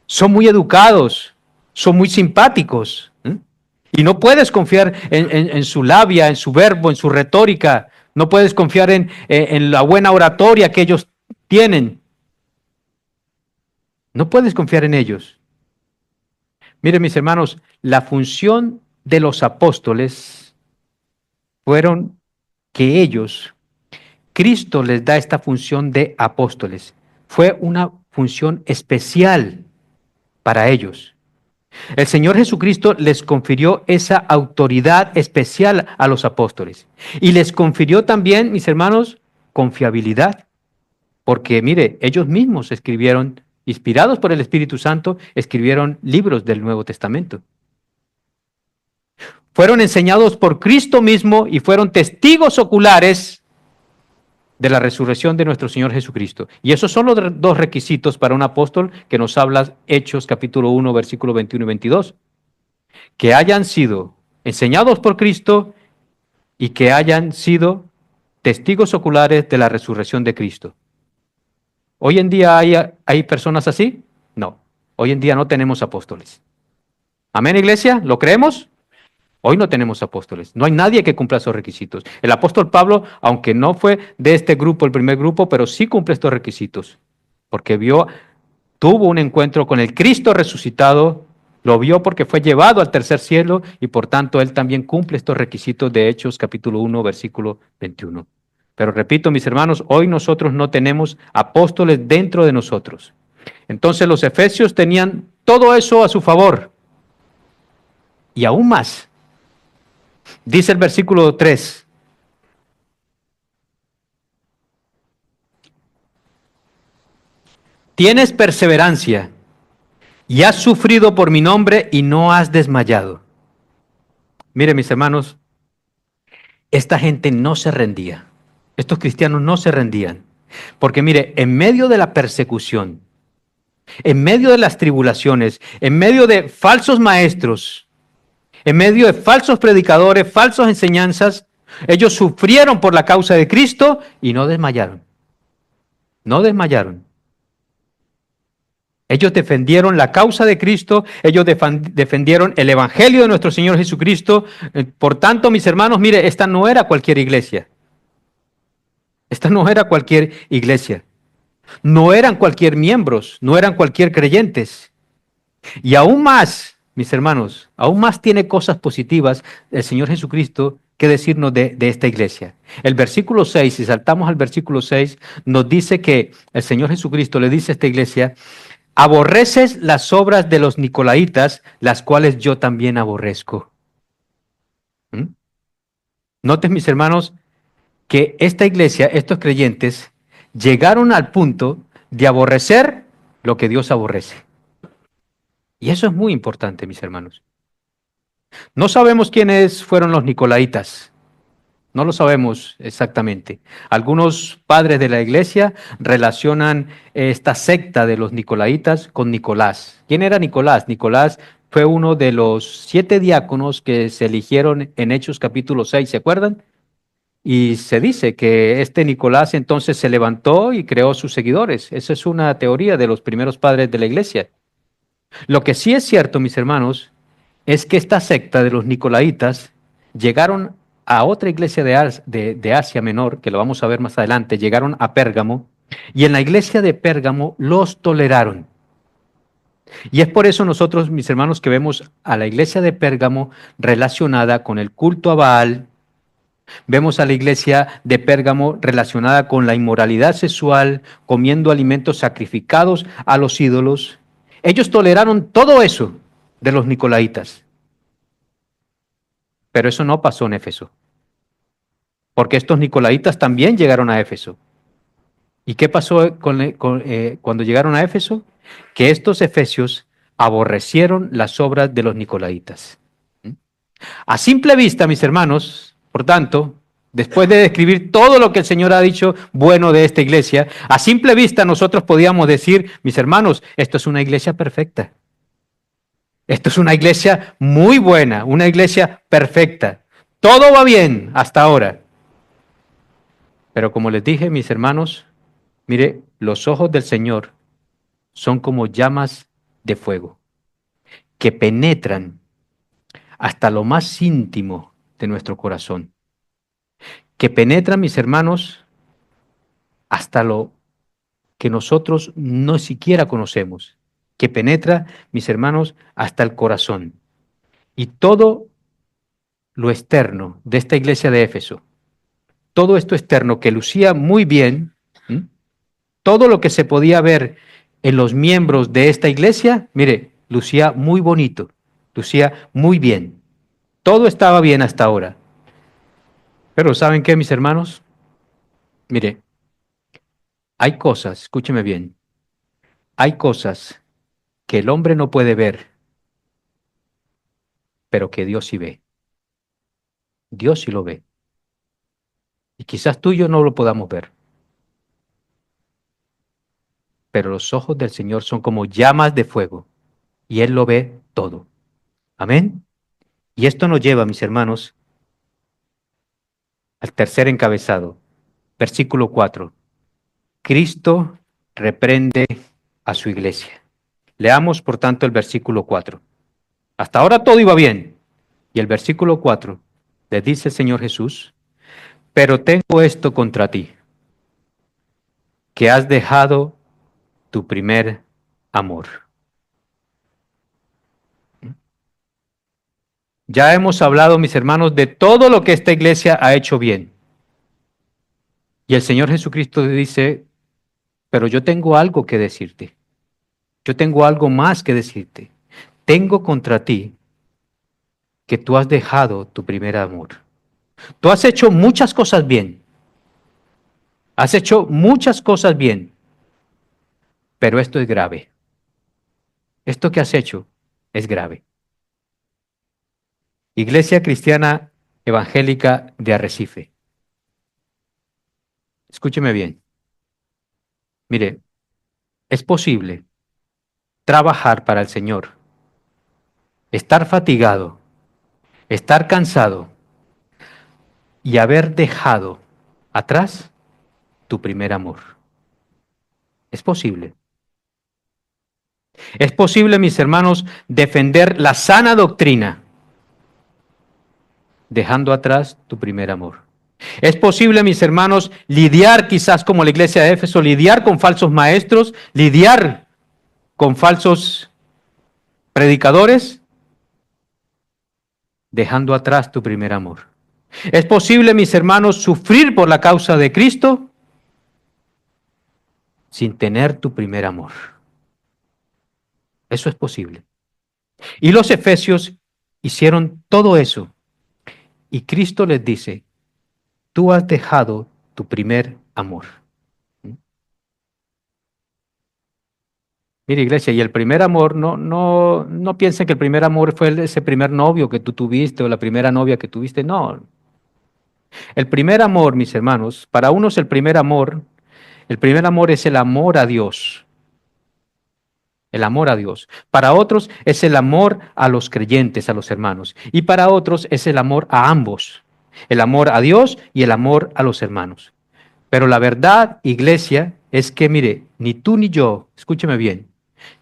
son muy educados, son muy simpáticos. Y no puedes confiar en su labia, en su verbo, en su retórica. No puedes confiar en la buena oratoria que ellos tienen. No puedes confiar en ellos. Miren, mis hermanos, la función de los apóstoles fueron que ellos, Cristo les da esta función de apóstoles. Fue una función especial para ellos. El Señor Jesucristo les confirió esa autoridad especial a los apóstoles. Y les confirió también, mis hermanos, confiabilidad. Porque, mire, ellos mismos escribieron, inspirados por el Espíritu Santo, escribieron libros del Nuevo Testamento. Fueron enseñados por Cristo mismo y fueron testigos oculares de la resurrección de nuestro Señor Jesucristo. Y esos son los dos requisitos para un apóstol que nos habla Hechos capítulo 1, versículo 21 y 22. Que hayan sido enseñados por Cristo y que hayan sido testigos oculares de la resurrección de Cristo. ¿Hoy en día hay personas así? No. Hoy en día no tenemos apóstoles. ¿Amén, iglesia? ¿Lo creemos? Hoy no tenemos apóstoles. No hay nadie que cumpla esos requisitos. El apóstol Pablo, aunque no fue de este grupo, el primer grupo, pero sí cumple estos requisitos. Porque tuvo un encuentro con el Cristo resucitado, lo vio porque fue llevado al tercer cielo y por tanto él también cumple estos requisitos de Hechos capítulo 1, versículo 21. Pero repito, mis hermanos, hoy nosotros no tenemos apóstoles dentro de nosotros. Entonces los efesios tenían todo eso a su favor. Y aún más, dice el versículo 3. Tienes perseverancia y has sufrido por mi nombre y no has desmayado. Mire, mis hermanos, esta gente no se rendía. Estos cristianos no se rendían. Porque mire, en medio de la persecución, en medio de las tribulaciones, en medio de falsos maestros, en medio de falsos predicadores, falsas enseñanzas, ellos sufrieron por la causa de Cristo y no desmayaron. No desmayaron. Ellos defendieron la causa de Cristo, ellos defendieron el Evangelio de nuestro Señor Jesucristo. Por tanto, mis hermanos, mire, esta no era cualquier iglesia. Esta no era cualquier iglesia. No eran cualquier miembros, no eran cualquier creyentes. Y aún más, mis hermanos, aún más tiene cosas positivas el Señor Jesucristo que decirnos de esta iglesia. El versículo 6, si saltamos al versículo 6, nos dice que el Señor Jesucristo le dice a esta iglesia: aborreces las obras de los nicolaítas, las cuales yo también aborrezco. Noten, mis hermanos, que esta iglesia, estos creyentes, llegaron al punto de aborrecer lo que Dios aborrece. Y eso es muy importante, mis hermanos. No sabemos quiénes fueron los nicolaítas. No lo sabemos exactamente. Algunos padres de la iglesia relacionan esta secta de los nicolaítas con Nicolás. ¿Quién era Nicolás? Nicolás fue uno de los 7 diáconos que se eligieron en Hechos capítulo 6, ¿se acuerdan? Y se dice que este Nicolás entonces se levantó y creó sus seguidores. Esa es una teoría de los primeros padres de la iglesia. Lo que sí es cierto, mis hermanos, es que esta secta de los nicolaítas llegaron a otra iglesia de Asia Menor, que lo vamos a ver más adelante, llegaron a Pérgamo, y en la iglesia de Pérgamo los toleraron. Y es por eso nosotros, mis hermanos, que vemos a la iglesia de Pérgamo relacionada con el culto a Baal, vemos a la iglesia de Pérgamo relacionada con la inmoralidad sexual, comiendo alimentos sacrificados a los ídolos. Ellos toleraron todo eso de los nicolaítas. Pero eso no pasó en Éfeso, porque estos nicolaítas también llegaron a Éfeso. ¿Y qué pasó cuando llegaron a Éfeso? Que estos efesios aborrecieron las obras de los nicolaítas. A simple vista, mis hermanos, por tanto, después de describir todo lo que el Señor ha dicho bueno de esta iglesia, a simple vista nosotros podíamos decir, mis hermanos, esto es una iglesia perfecta. Esto es una iglesia muy buena, una iglesia perfecta. Todo va bien hasta ahora. Pero como les dije, mis hermanos, mire, los ojos del Señor son como llamas de fuego que penetran hasta lo más íntimo de nuestro corazón. Que penetran, mis hermanos, hasta lo que nosotros no siquiera conocemos. Que penetra, mis hermanos, hasta el corazón. Y todo lo externo de esta iglesia de Éfeso, todo esto externo que lucía muy bien, todo lo que se podía ver en los miembros de esta iglesia, mire, lucía muy bonito, lucía muy bien. Todo estaba bien hasta ahora. Pero ¿saben qué, mis hermanos? Mire, hay cosas, escúcheme bien, hay cosas que el hombre no puede ver, pero que Dios sí ve. Dios sí lo ve. Y quizás tú y yo no lo podamos ver. Pero los ojos del Señor son como llamas de fuego y Él lo ve todo. Amén. Y esto nos lleva, mis hermanos, al tercer encabezado, versículo 4. Cristo reprende a su iglesia. Leamos, por tanto, el versículo 4. Hasta ahora todo iba bien. Y el versículo 4 le dice el Señor Jesús, pero tengo esto contra ti, que has dejado tu primer amor. Ya hemos hablado, mis hermanos, de todo lo que esta iglesia ha hecho bien. Y el Señor Jesucristo dice, pero yo tengo algo que decirte. Yo tengo algo más que decirte. Tengo contra ti que tú has dejado tu primer amor. Tú has hecho muchas cosas bien. Has hecho muchas cosas bien. Pero esto es grave. Esto que has hecho es grave. Iglesia Cristiana Evangélica de Arrecife. Escúcheme bien. Mire, es posible trabajar para el Señor, estar fatigado, estar cansado y haber dejado atrás tu primer amor. Es posible. Es posible, mis hermanos, defender la sana doctrina dejando atrás tu primer amor. Es posible, mis hermanos, lidiar quizás como la iglesia de Éfeso, lidiar con falsos maestros, lidiar con falsos predicadores, dejando atrás tu primer amor. Es posible, mis hermanos, sufrir por la causa de Cristo sin tener tu primer amor. Eso es posible. Y los efesios hicieron todo eso. Y Cristo les dice, tú has dejado tu primer amor. Mira, iglesia, y el primer amor, no piensen que el primer amor fue ese primer novio que tú tuviste o la primera novia que tuviste. No. El primer amor, mis hermanos, para unos el primer amor es el amor a Dios. El amor a Dios. Para otros es el amor a los creyentes, a los hermanos. Y para otros es el amor a ambos. El amor a Dios y el amor a los hermanos. Pero la verdad, iglesia, es que, mire, ni tú ni yo, escúcheme bien,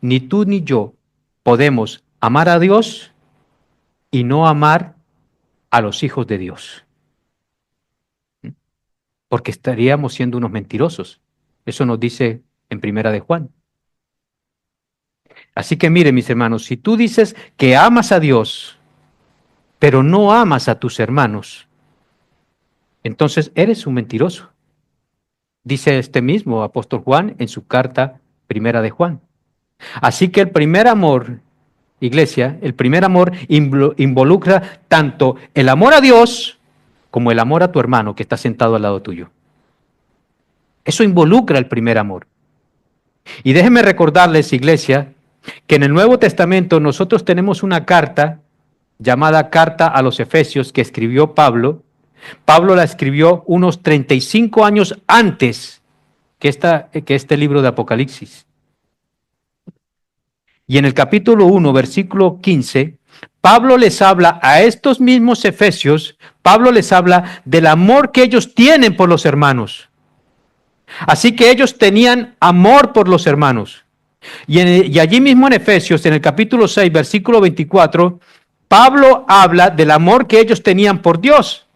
ni tú ni yo podemos amar a Dios y no amar a los hijos de Dios. Porque estaríamos siendo unos mentirosos. Eso nos dice en Primera de Juan. Así que mire, mis hermanos, si tú dices que amas a Dios, pero no amas a tus hermanos, entonces eres un mentiroso. Dice este mismo apóstol Juan en su carta Primera de Juan. Así que el primer amor, iglesia, el primer amor involucra tanto el amor a Dios como el amor a tu hermano que está sentado al lado tuyo. Eso involucra el primer amor. Y déjenme recordarles, iglesia, que en el Nuevo Testamento nosotros tenemos una carta llamada Carta a los Efesios que escribió Pablo. Pablo la escribió unos 35 años antes que este libro de Apocalipsis. Y en el capítulo 1, versículo 15, Pablo les habla a estos mismos efesios, Pablo les habla del amor que ellos tienen por los hermanos. Así que ellos tenían amor por los hermanos. Y allí mismo en Efesios, en el capítulo 6, versículo 24, Pablo habla del amor que ellos tenían por Dios.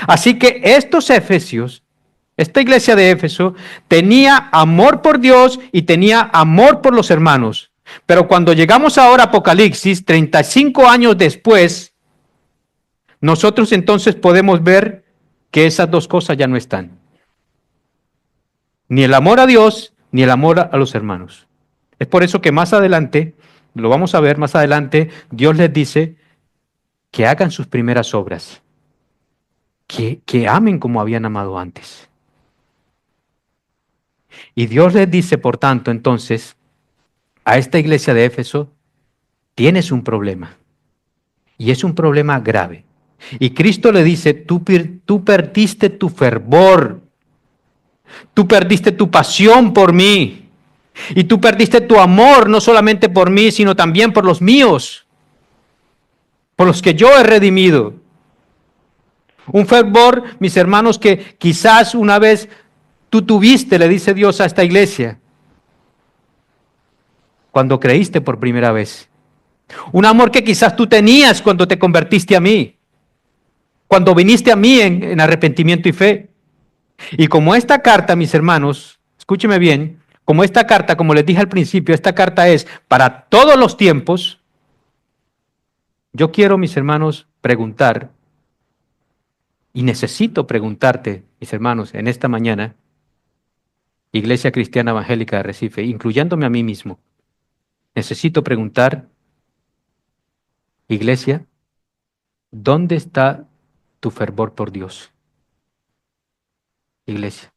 Así que estos efesios, esta iglesia de Éfeso, tenía amor por Dios y tenía amor por los hermanos. Pero cuando llegamos ahora a Apocalipsis, 35 años después, nosotros entonces podemos ver que esas dos cosas ya no están. Ni el amor a Dios, ni el amor a los hermanos. Es por eso que más adelante, lo vamos a ver más adelante, Dios les dice que hagan sus primeras obras, que amen como habían amado antes. Y Dios les dice, por tanto, entonces, a esta iglesia de Éfeso, tienes un problema. Y es un problema grave. Y Cristo le dice, tú perdiste tu fervor. Tú perdiste tu pasión por mí. Y tú perdiste tu amor, no solamente por mí, sino también por los míos. Por los que yo he redimido. Un fervor, mis hermanos, que quizás una vez tú tuviste, le dice Dios a esta iglesia, cuando creíste por primera vez. Un amor que quizás tú tenías cuando te convertiste a mí, cuando viniste a mí en arrepentimiento y fe. Y como esta carta, mis hermanos, escúcheme bien, como esta carta, como les dije al principio, esta carta es para todos los tiempos, yo quiero, mis hermanos, preguntar, y necesito preguntarte, mis hermanos, en esta mañana, Iglesia Cristiana Evangélica de Recife, incluyéndome a mí mismo, necesito preguntar, Iglesia, ¿dónde está tu fervor por Dios? Iglesia,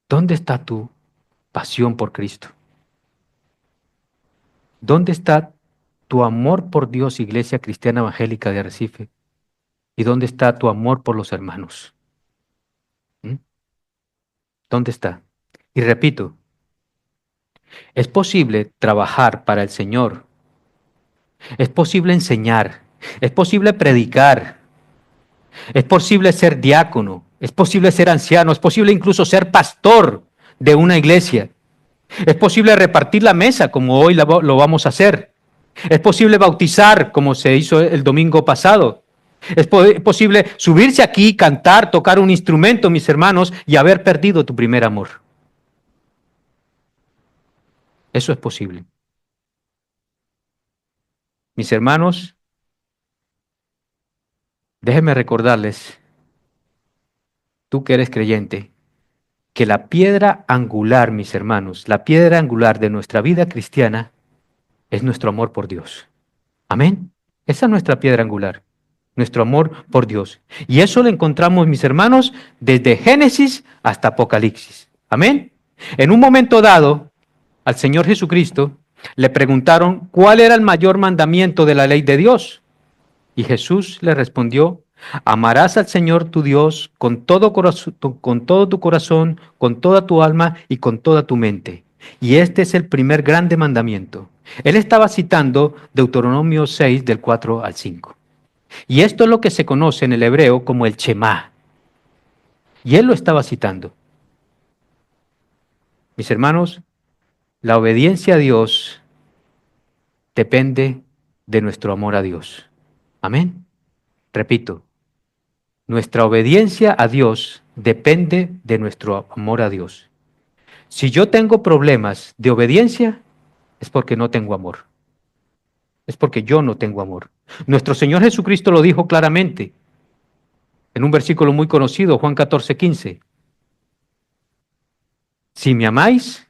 ¿dónde está tu pasión por Cristo? ¿Dónde está tu amor por Dios, Iglesia Cristiana Evangélica de Arrecife? ¿Y dónde está tu amor por los hermanos? ¿Mm? ¿Dónde está? Y repito, es posible trabajar para el Señor, es posible enseñar, es posible predicar, es posible ser diácono, es posible ser anciano, es posible incluso ser pastor de una iglesia. Es posible repartir la mesa como hoy lo vamos a hacer. Es posible bautizar como se hizo el domingo pasado. Es posible subirse aquí, cantar, tocar un instrumento, mis hermanos, y haber perdido tu primer amor. Eso es posible. Mis hermanos, déjenme recordarles, tú que eres creyente, que la piedra angular, mis hermanos, la piedra angular de nuestra vida cristiana es nuestro amor por Dios. Amén. Esa es nuestra piedra angular, nuestro amor por Dios. Y eso lo encontramos, mis hermanos, desde Génesis hasta Apocalipsis. Amén. En un momento dado, al Señor Jesucristo le preguntaron cuál era el mayor mandamiento de la ley de Dios. Y Jesús le respondió, amarás al Señor tu Dios con todo tu corazón, con toda tu alma y con toda tu mente. Y este es el primer grande mandamiento. Él estaba citando Deuteronomio 6 del 4 al 5. Y esto es lo que se conoce en el hebreo como el Shema. Y él lo estaba citando. Mis hermanos, la obediencia a Dios depende de nuestro amor a Dios. Amén. Repito, nuestra obediencia a Dios depende de nuestro amor a Dios. Si yo tengo problemas de obediencia, es porque no tengo amor. Es porque yo no tengo amor. Nuestro Señor Jesucristo lo dijo claramente en un versículo muy conocido, Juan 14:15. Si me amáis,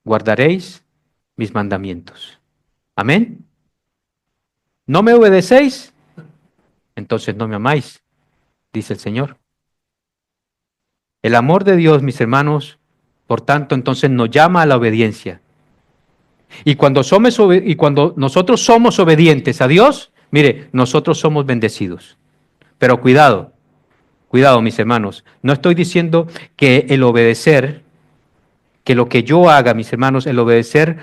guardaréis mis mandamientos. Amén. ¿No me obedecéis? Entonces no me amáis, dice el Señor. El amor de Dios, mis hermanos, por tanto, entonces nos llama a la obediencia. Y cuando nosotros somos obedientes a Dios, mire, nosotros somos bendecidos. Pero cuidado, cuidado, mis hermanos. No estoy diciendo que el obedecer, que lo que yo haga, mis hermanos, el obedecer,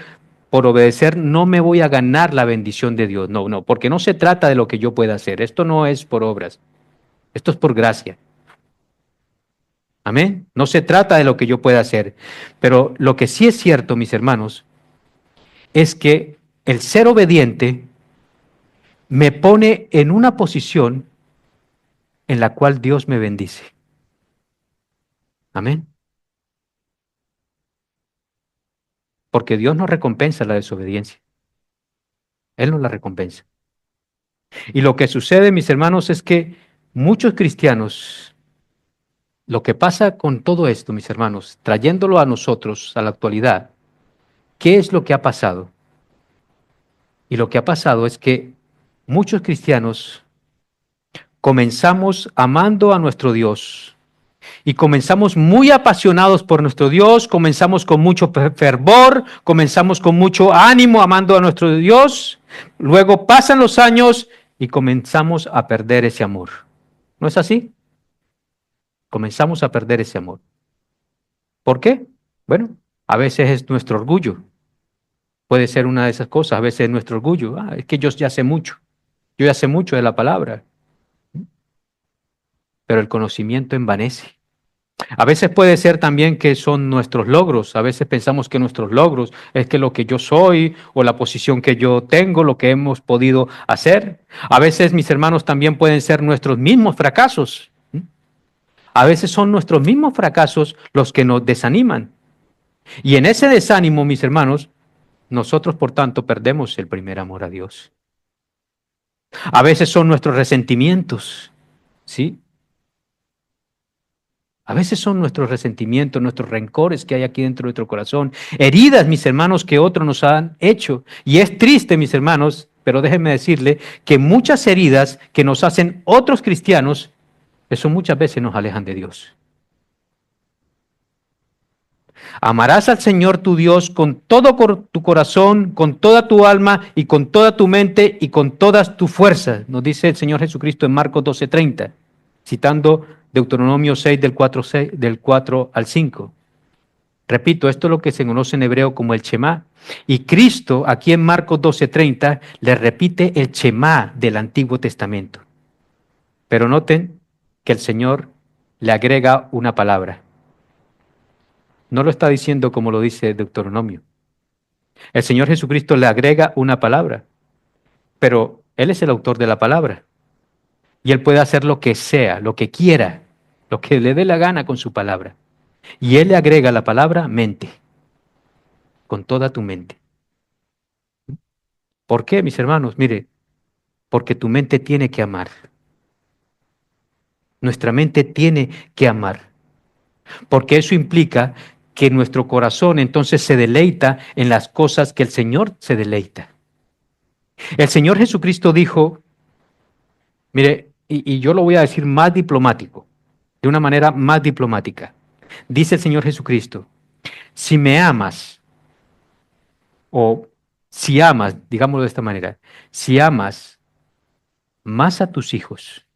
por obedecer no me voy a ganar la bendición de Dios. No, no, porque no se trata de lo que yo pueda hacer. Esto no es por obras. Esto es por gracia. Amén. No se trata de lo que yo pueda hacer. Pero lo que sí es cierto, mis hermanos, es que el ser obediente me pone en una posición en la cual Dios me bendice. Amén. Porque Dios no recompensa la desobediencia. Él no la recompensa. Y lo que sucede, mis hermanos, es que muchos cristianos, lo que pasa con todo esto, mis hermanos, trayéndolo a nosotros, a la actualidad, ¿qué es lo que ha pasado? Y lo que ha pasado es que muchos cristianos comenzamos amando a nuestro Dios y comenzamos muy apasionados por nuestro Dios, comenzamos con mucho fervor, comenzamos con mucho ánimo amando a nuestro Dios, luego pasan los años y comenzamos a perder ese amor. ¿No es así? Comenzamos a perder ese amor. ¿Por qué? Bueno, a veces es nuestro orgullo. Puede ser una de esas cosas, a veces es nuestro orgullo. Es que yo ya sé mucho. Yo ya sé mucho de la palabra. Pero el conocimiento envanece. A veces puede ser también que son nuestros logros. A veces pensamos que nuestros logros es que lo que yo soy o la posición que yo tengo, lo que hemos podido hacer. A veces, mis hermanos, también pueden ser nuestros mismos fracasos. A veces son nuestros mismos fracasos los que nos desaniman. Y en ese desánimo, mis hermanos, nosotros, por tanto, perdemos el primer amor a Dios. A veces son nuestros resentimientos, ¿sí? A veces son nuestros resentimientos, nuestros rencores que hay aquí dentro de nuestro corazón, heridas, mis hermanos, que otros nos han hecho. Y es triste, mis hermanos, pero déjenme decirle que muchas heridas que nos hacen otros cristianos, eso muchas veces nos alejan de Dios. Amarás al Señor tu Dios con todo tu corazón, con toda tu alma y con toda tu mente y con todas tus fuerzas, nos dice el Señor Jesucristo en Marcos 12:30, citando Deuteronomio 6 del 4 al 5. Repito, esto es lo que se conoce en hebreo como el Shema. Y Cristo, aquí en Marcos 12:30, le repite el Shema del Antiguo Testamento. Pero noten que el Señor le agrega una palabra. No lo está diciendo como lo dice Deuteronomio. El Señor Jesucristo le agrega una palabra, pero Él es el autor de la palabra. Y Él puede hacer lo que sea, lo que quiera, lo que le dé la gana con su palabra. Y Él le agrega la palabra mente, con toda tu mente. ¿Por qué, mis hermanos? Mire, porque tu mente tiene que amar. Nuestra mente tiene que amar. Porque eso implica que nuestro corazón entonces se deleita en las cosas que el Señor se deleita. El Señor Jesucristo dijo, mire, y yo lo voy a decir más diplomático, de una manera más diplomática. Dice el Señor Jesucristo, si me amas, o si amas, digámoslo de esta manera, si amas más a tus hijos,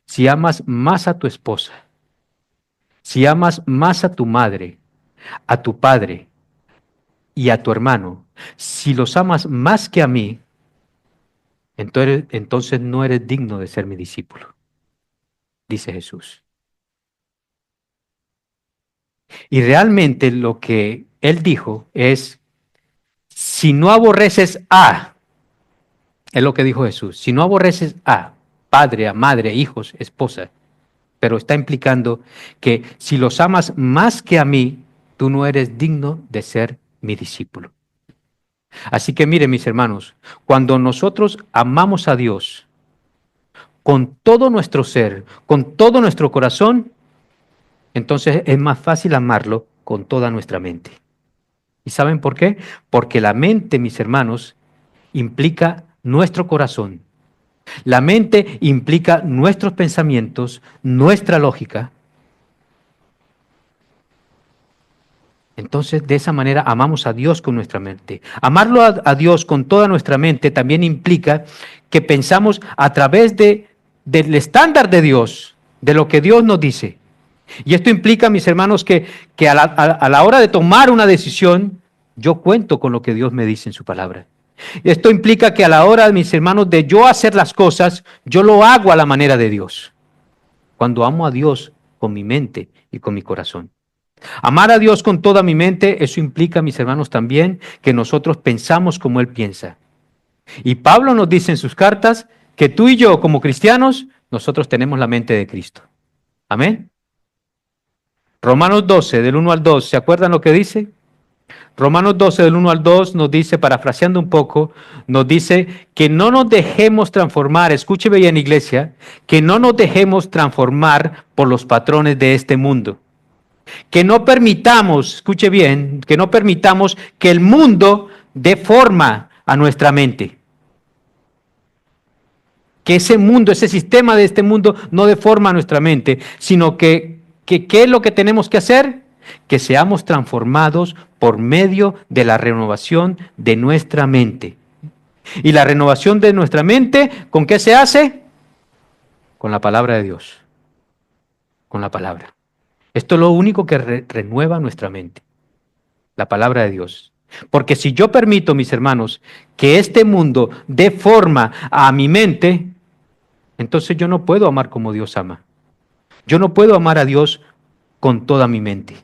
si amas más a tu esposa, si amas más a tu madre, a tu padre y a tu hermano, si los amas más que a mí, entonces no eres digno de ser mi discípulo, dice Jesús. Y realmente lo que él dijo es, si no aborreces a, es lo que dijo Jesús, si no aborreces a padre, a madre, hijos, esposa, pero está implicando que si los amas más que a mí, tú no eres digno de ser mi discípulo. Así que miren, mis hermanos, cuando nosotros amamos a Dios con todo nuestro ser, con todo nuestro corazón, entonces es más fácil amarlo con toda nuestra mente. ¿Y saben por qué? Porque la mente, mis hermanos, implica nuestro corazón. La mente implica nuestros pensamientos, nuestra lógica. Entonces, de esa manera amamos a Dios con nuestra mente. Amarlo a Dios con toda nuestra mente también implica que pensamos a través del estándar de Dios, de lo que Dios nos dice. Y esto implica, mis hermanos, que a la hora de tomar una decisión, yo cuento con lo que Dios me dice en su palabra. Esto implica que a la hora, mis hermanos, de yo hacer las cosas, yo lo hago a la manera de Dios. Cuando amo a Dios con mi mente y con mi corazón. Amar a Dios con toda mi mente, eso implica, mis hermanos, también que nosotros pensamos como Él piensa. Y Pablo nos dice en sus cartas que tú y yo, como cristianos, nosotros tenemos la mente de Cristo. Amén. Romanos 12, del 1 al 2, ¿se acuerdan lo que dice? Romanos 12, del 1 al 2 nos dice, parafraseando un poco, nos dice que no nos dejemos transformar, escuche bien, iglesia, que no nos dejemos transformar por los patrones de este mundo. Que no permitamos, escuche bien, que no permitamos que el mundo dé forma a nuestra mente. Que ese mundo, ese sistema de este mundo no dé forma a nuestra mente, sino que ¿qué es lo que tenemos que hacer? Que seamos transformados por medio de la renovación de nuestra mente. Y la renovación de nuestra mente, ¿con qué se hace? Con la palabra de Dios. Con la palabra. Esto es lo único que renueva nuestra mente, la palabra de Dios. Porque si yo permito, mis hermanos, que este mundo dé forma a mi mente, entonces yo no puedo amar como Dios ama. Yo no puedo amar a Dios con toda mi mente.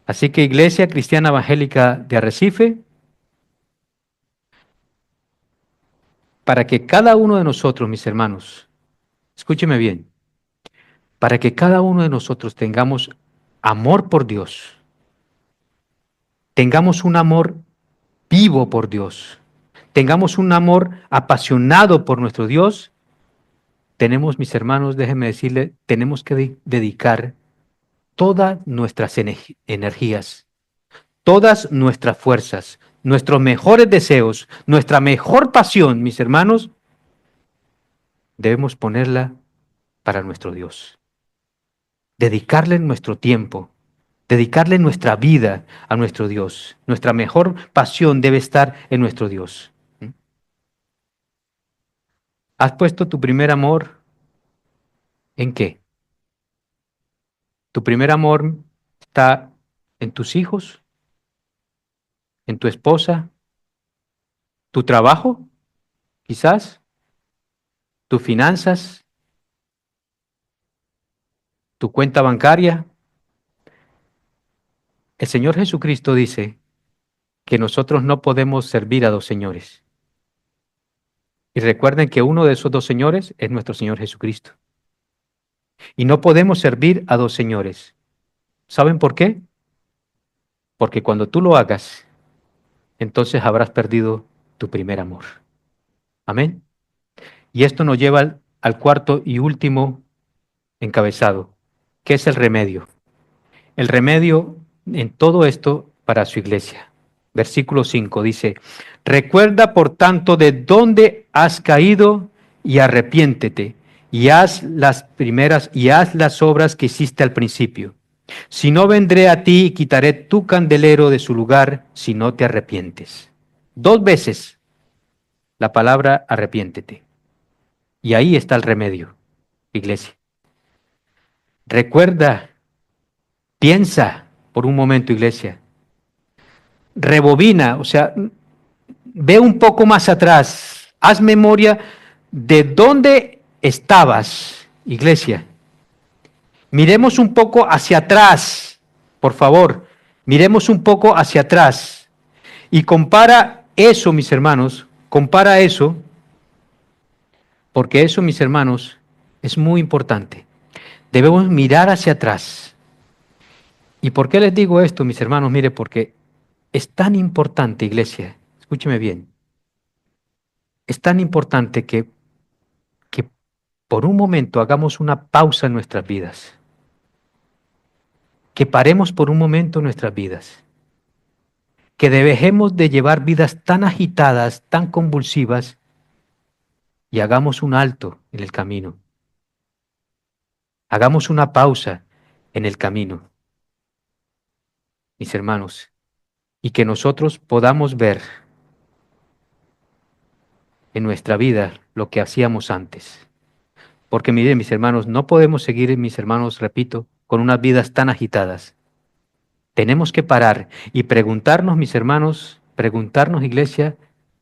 Así que Iglesia Cristiana Evangélica de Arrecife, para que cada uno de nosotros, mis hermanos, escúcheme bien, para que cada uno de nosotros tengamos amor por Dios, tengamos un amor vivo por Dios, tengamos un amor apasionado por nuestro Dios, tenemos, mis hermanos, déjenme decirle, tenemos que dedicar todas nuestras energías, todas nuestras fuerzas, nuestros mejores deseos, nuestra mejor pasión, mis hermanos, debemos ponerla para nuestro Dios. Dedicarle nuestro tiempo, dedicarle nuestra vida a nuestro Dios. Nuestra mejor pasión debe estar en nuestro Dios. ¿Has puesto tu primer amor en qué? ¿Tu primer amor está en tus hijos? ¿En tu esposa? ¿Tu trabajo? Quizás. ¿Tus finanzas? ¿Tu cuenta bancaria? El Señor Jesucristo dice que nosotros no podemos servir a dos señores. Y recuerden que uno de esos dos señores es nuestro Señor Jesucristo. Y no podemos servir a dos señores. ¿Saben por qué? Porque cuando tú lo hagas, entonces habrás perdido tu primer amor. Amén. Y esto nos lleva al cuarto y último encabezado, que es el remedio. El remedio en todo esto para su iglesia. Versículo 5 dice, recuerda por tanto de dónde has caído y arrepiéntete y haz las obras que hiciste al principio. Si no, vendré a ti y quitaré tu candelero de su lugar si no te arrepientes. 2 veces la palabra arrepiéntete. Y ahí está el remedio, iglesia. Recuerda, piensa por un momento, iglesia. Rebobina, o sea, ve un poco más atrás. Haz memoria de dónde estabas, iglesia. Miremos un poco hacia atrás, por favor. Miremos un poco hacia atrás. Y compara eso, mis hermanos, compara eso, porque eso, mis hermanos, es muy importante. Debemos mirar hacia atrás. ¿Y por qué les digo esto, mis hermanos? Mire, porque es tan importante, iglesia, escúcheme bien, es tan importante que por un momento hagamos una pausa en nuestras vidas, que paremos por un momento nuestras vidas, que dejemos de llevar vidas tan agitadas, tan convulsivas, y hagamos un alto en el camino. Hagamos una pausa en el camino, mis hermanos, y que nosotros podamos ver en nuestra vida lo que hacíamos antes. Porque miren, mis hermanos, no podemos seguir, mis hermanos, repito, con unas vidas tan agitadas. Tenemos que parar y preguntarnos, mis hermanos, preguntarnos, iglesia,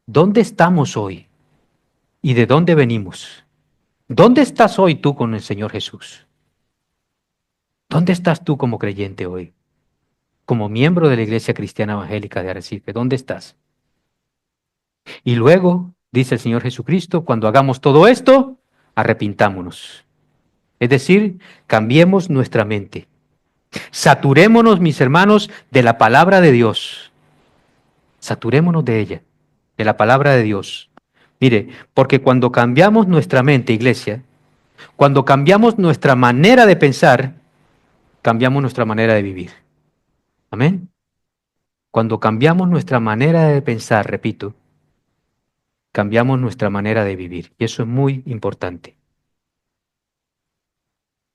¿dónde estamos hoy? ¿Y de dónde venimos? ¿Dónde estás hoy tú con el Señor Jesús? ¿Dónde estás tú como creyente hoy? Como miembro de la Iglesia Cristiana Evangélica de Arrecife, ¿dónde estás? Y luego, dice el Señor Jesucristo, cuando hagamos todo esto, arrepintámonos. Es decir, cambiemos nuestra mente. Saturémonos, mis hermanos, de la palabra de Dios. Saturémonos de ella, de la palabra de Dios. Mire, porque cuando cambiamos nuestra mente, iglesia, cuando cambiamos nuestra manera de pensar, cambiamos nuestra manera de vivir. Amén. Cuando cambiamos nuestra manera de pensar, repito, cambiamos nuestra manera de vivir. Y eso es muy importante.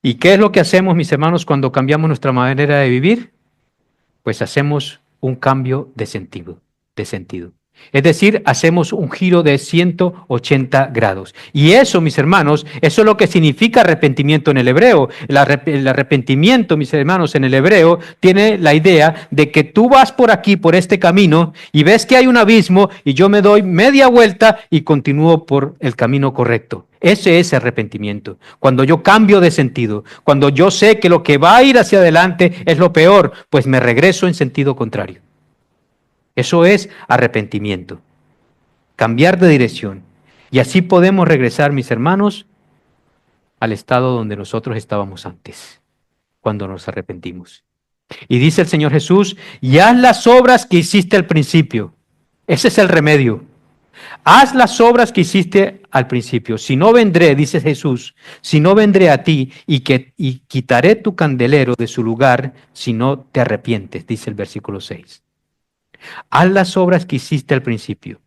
¿Y qué es lo que hacemos, mis hermanos, cuando cambiamos nuestra manera de vivir? Pues hacemos un cambio de sentido, de sentido. Es decir, hacemos un giro de 180 grados. Y eso, mis hermanos, eso es lo que significa arrepentimiento en el hebreo. El arrepentimiento, mis hermanos, en el hebreo tiene la idea de que tú vas por aquí, por este camino, y ves que hay un abismo, y yo me doy media vuelta y continúo por el camino correcto. Ese es arrepentimiento. Cuando yo cambio de sentido, cuando yo sé que lo que va a ir hacia adelante es lo peor, pues me regreso en sentido contrario. Eso es arrepentimiento, cambiar de dirección. Y así podemos regresar, mis hermanos, al estado donde nosotros estábamos antes, cuando nos arrepentimos. Y dice el Señor Jesús, y haz las obras que hiciste al principio. Ese es el remedio. Haz las obras que hiciste al principio. Si no vendré, dice Jesús, si no vendré a ti y quitaré tu candelero de su lugar si no te arrepientes, dice el versículo 6. Haz las obras que hiciste al principio.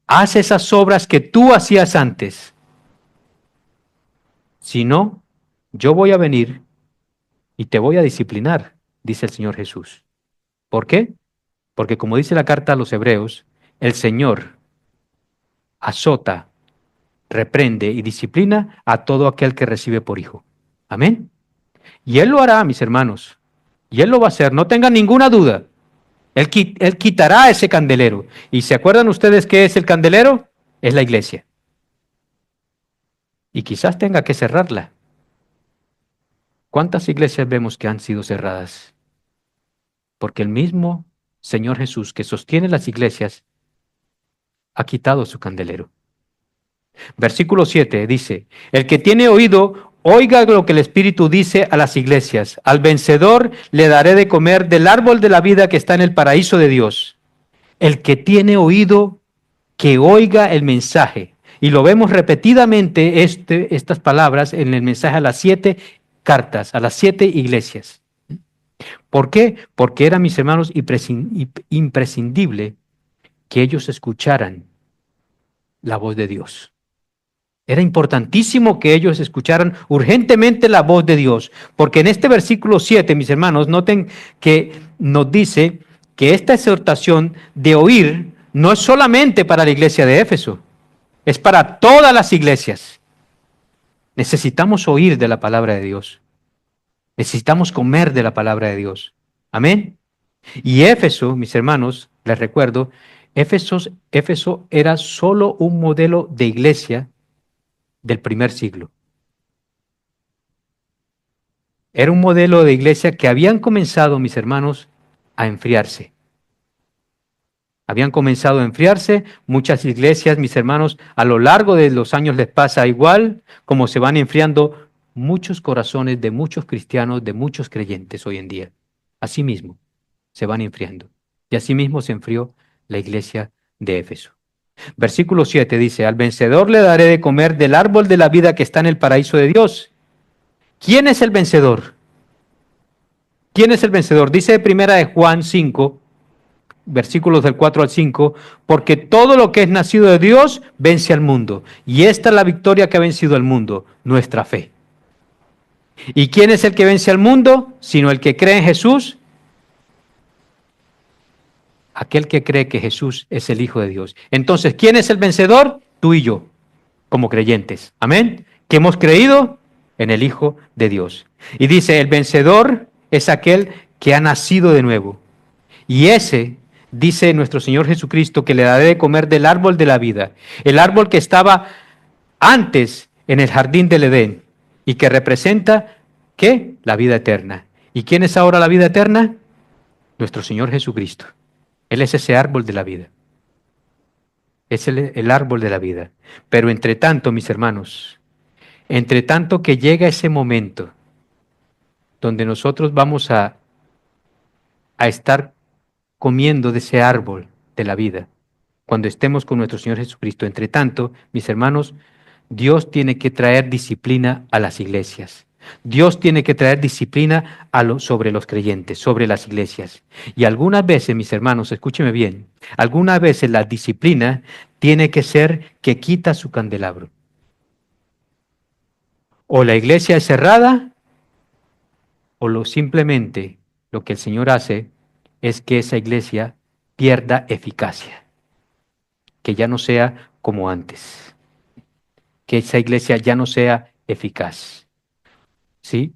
Haz esas obras que tú hacías antes. Si no, yo voy a venir y te voy a disciplinar, dice el Señor Jesús. ¿Por qué? Porque como dice la carta a los Hebreos, el Señor azota, reprende y disciplina a todo aquel que recibe por hijo. Amén. Y Él lo hará, mis hermanos. Y Él lo va a hacer, no tengan ninguna duda. Él quitará ese candelero. ¿Y se acuerdan ustedes qué es el candelero? Es la iglesia. Y quizás tenga que cerrarla. ¿Cuántas iglesias vemos que han sido cerradas? Porque el mismo Señor Jesús que sostiene las iglesias ha quitado su candelero. Versículo 7 dice, el que tiene oído, oiga lo que el Espíritu dice a las iglesias. Al vencedor le daré de comer del árbol de la vida que está en el paraíso de Dios. El que tiene oído, que oiga el mensaje. Y lo vemos repetidamente estas palabras en el mensaje a las 7 cartas, a las 7 iglesias. ¿Por qué? Porque era, mis hermanos, imprescindible que ellos escucharan la voz de Dios. Era importantísimo que ellos escucharan urgentemente la voz de Dios, porque en este versículo 7, mis hermanos, noten que nos dice que esta exhortación de oír no es solamente para la iglesia de Éfeso, es para todas las iglesias. Necesitamos oír de la palabra de Dios. Necesitamos comer de la palabra de Dios. Amén. Y Éfeso, mis hermanos, les recuerdo, Éfeso era solo un modelo de iglesia del primer siglo. Era un modelo de iglesia que habían comenzado, mis hermanos, a enfriarse. Habían comenzado a enfriarse. Muchas iglesias, mis hermanos, a lo largo de los años les pasa igual, como se van enfriando muchos corazones de muchos cristianos, de muchos creyentes hoy en día. Así mismo se van enfriando. Y así mismo se enfrió la iglesia de Éfeso. Versículo 7 dice, al vencedor le daré de comer del árbol de la vida que está en el paraíso de Dios. ¿Quién es el vencedor? ¿Quién es el vencedor? Dice primera de Juan 5, versículos del 4 al 5, porque todo lo que es nacido de Dios vence al mundo. Y esta es la victoria que ha vencido al mundo, nuestra fe. ¿Y quién es el que vence al mundo? Sino el que cree en Jesús. Aquel que cree que Jesús es el Hijo de Dios. Entonces, ¿quién es el vencedor? Tú y yo, como creyentes. Amén. Que hemos creído en el Hijo de Dios. Y dice, el vencedor es aquel que ha nacido de nuevo. Y ese, dice nuestro Señor Jesucristo, que le daré de comer del árbol de la vida. El árbol que estaba antes en el jardín del Edén y que representa, ¿qué? La vida eterna. ¿Y quién es ahora la vida eterna? Nuestro Señor Jesucristo. Él es ese árbol de la vida. Es el árbol de la vida. Pero entre tanto, mis hermanos, entre tanto que llega ese momento donde nosotros vamos a estar comiendo de ese árbol de la vida, cuando estemos con nuestro Señor Jesucristo, entre tanto, mis hermanos, Dios tiene que traer disciplina a las iglesias. Dios tiene que traer disciplina sobre los creyentes, sobre las iglesias. Y algunas veces, mis hermanos, escúcheme bien, algunas veces la disciplina tiene que ser que quita su candelabro. O la iglesia es cerrada, o simplemente lo que el Señor hace es que esa iglesia pierda eficacia, que ya no sea como antes, que esa iglesia ya no sea eficaz. ¿Sí?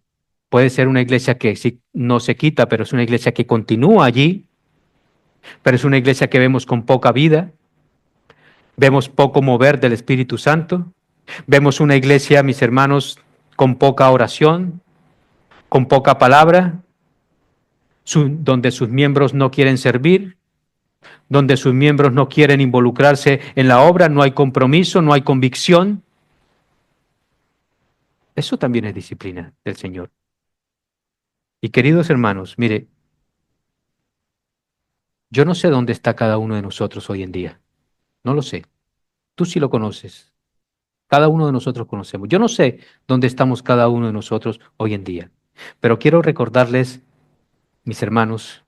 Puede ser una iglesia que sí, no se quita, pero es una iglesia que continúa allí, pero es una iglesia que vemos con poca vida, vemos poco mover del Espíritu Santo, vemos una iglesia, mis hermanos, con poca oración, con poca palabra, donde sus miembros no quieren servir, donde sus miembros no quieren involucrarse en la obra, no hay compromiso, no hay convicción. Eso también es disciplina del Señor. Y queridos hermanos, mire, yo no sé dónde está cada uno de nosotros hoy en día. No lo sé. Tú sí lo conoces. Cada uno de nosotros conocemos. Yo no sé dónde estamos cada uno de nosotros hoy en día. Pero quiero recordarles, mis hermanos,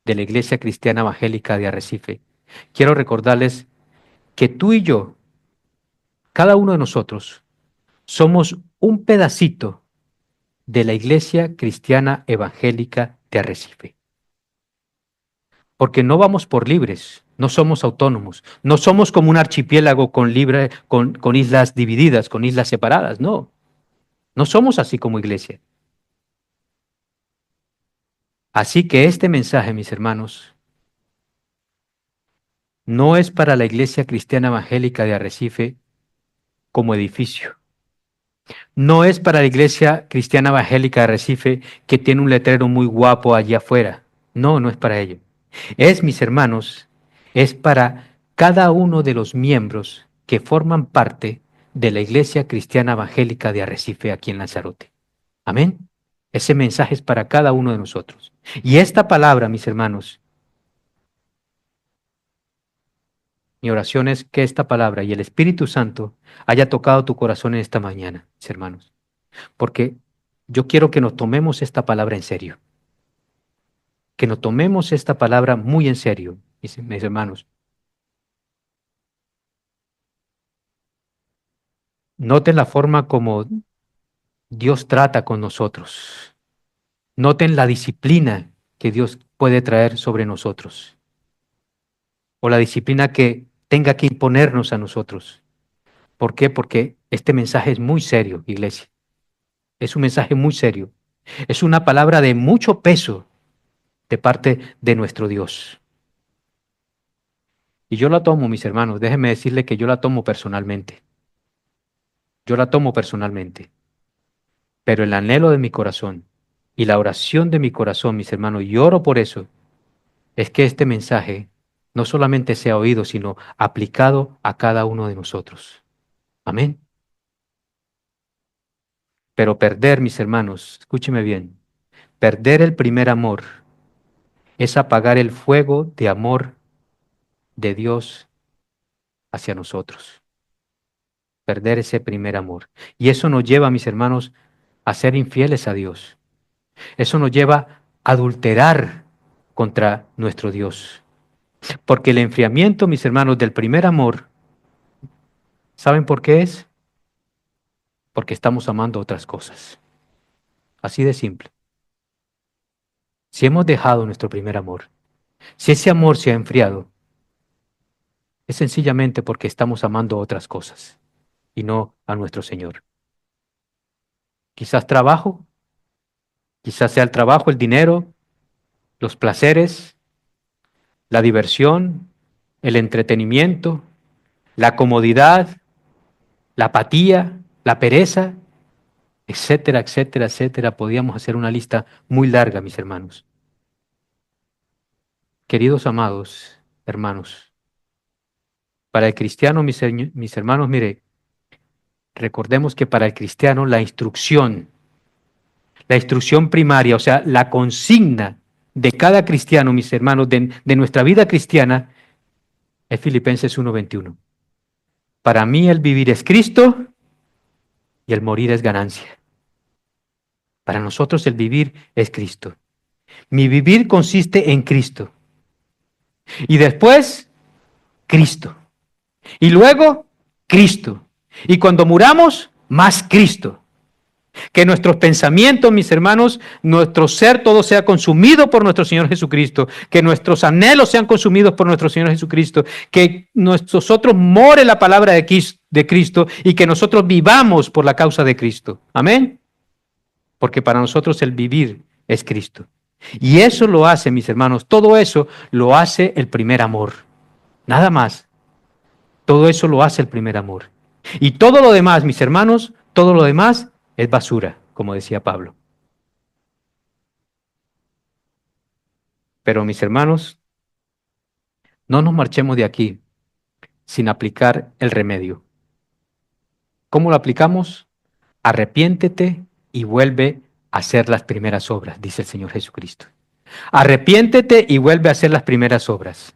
de la Iglesia Cristiana Evangélica de Arrecife, quiero recordarles que tú y yo, cada uno de nosotros, somos un pedacito de la Iglesia Cristiana Evangélica de Arrecife. Porque no vamos por libres, no somos autónomos, no somos como un archipiélago con islas divididas, con islas separadas, no. No somos así como iglesia. Así que este mensaje, mis hermanos, no es para la Iglesia Cristiana Evangélica de Arrecife como edificio. No es para la Iglesia Cristiana Evangélica de Arrecife que tiene un letrero muy guapo allá afuera. No, no es para ello. Es, mis hermanos, es para cada uno de los miembros que forman parte de la Iglesia Cristiana Evangélica de Arrecife aquí en Lanzarote. Amén. Ese mensaje es para cada uno de nosotros. Y esta palabra, mis hermanos, mi oración es que esta palabra y el Espíritu Santo haya tocado tu corazón en esta mañana, mis hermanos. Porque yo quiero que nos tomemos esta palabra en serio. Que nos tomemos esta palabra muy en serio, mis hermanos. Noten la forma como Dios trata con nosotros. Noten la disciplina que Dios puede traer sobre nosotros. O la disciplina que tenga que imponernos a nosotros. ¿Por qué? Porque este mensaje es muy serio, iglesia. Es un mensaje muy serio. Es una palabra de mucho peso de parte de nuestro Dios. Y yo la tomo, mis hermanos, déjenme decirle que yo la tomo personalmente. Yo la tomo personalmente. Pero el anhelo de mi corazón y la oración de mi corazón, mis hermanos, y oro por eso, es que este mensaje no solamente sea oído, sino aplicado a cada uno de nosotros. Amén. Pero perder, mis hermanos, escúcheme bien, perder el primer amor es apagar el fuego de amor de Dios hacia nosotros. Perder ese primer amor. Y eso nos lleva, mis hermanos, a ser infieles a Dios. Eso nos lleva a adulterar contra nuestro Dios. Porque el enfriamiento, mis hermanos, del primer amor, ¿saben por qué es? Porque estamos amando otras cosas. Así de simple. Si hemos dejado nuestro primer amor, si ese amor se ha enfriado, es sencillamente porque estamos amando otras cosas y no a nuestro Señor. Quizás trabajo, quizás sea el trabajo, el dinero, los placeres, la diversión, el entretenimiento, la comodidad, la apatía, la pereza, etcétera, etcétera, etcétera. Podíamos hacer una lista muy larga, mis hermanos. Queridos amados hermanos, para el cristiano, mis hermanos, mire, recordemos que para el cristiano la instrucción primaria, o sea, la consigna de cada cristiano, mis hermanos, de nuestra vida cristiana, es Filipenses 1:21. Para mí el vivir es Cristo y el morir es ganancia. Para nosotros el vivir es Cristo. Mi vivir consiste en Cristo. Y después, Cristo. Y luego, Cristo. Y cuando muramos, más Cristo. Que nuestros pensamientos, mis hermanos, nuestro ser, todo sea consumido por nuestro Señor Jesucristo. Que nuestros anhelos sean consumidos por nuestro Señor Jesucristo. Que nosotros more la palabra de Cristo y que nosotros vivamos por la causa de Cristo. Amén. Porque para nosotros el vivir es Cristo. Y eso lo hace, mis hermanos, todo eso lo hace el primer amor. Nada más. Todo eso lo hace el primer amor. Y todo lo demás, mis hermanos, todo lo demás es basura, como decía Pablo. Pero mis hermanos, no nos marchemos de aquí sin aplicar el remedio. ¿Cómo lo aplicamos? Arrepiéntete y vuelve a hacer las primeras obras, dice el Señor Jesucristo. Arrepiéntete y vuelve a hacer las primeras obras.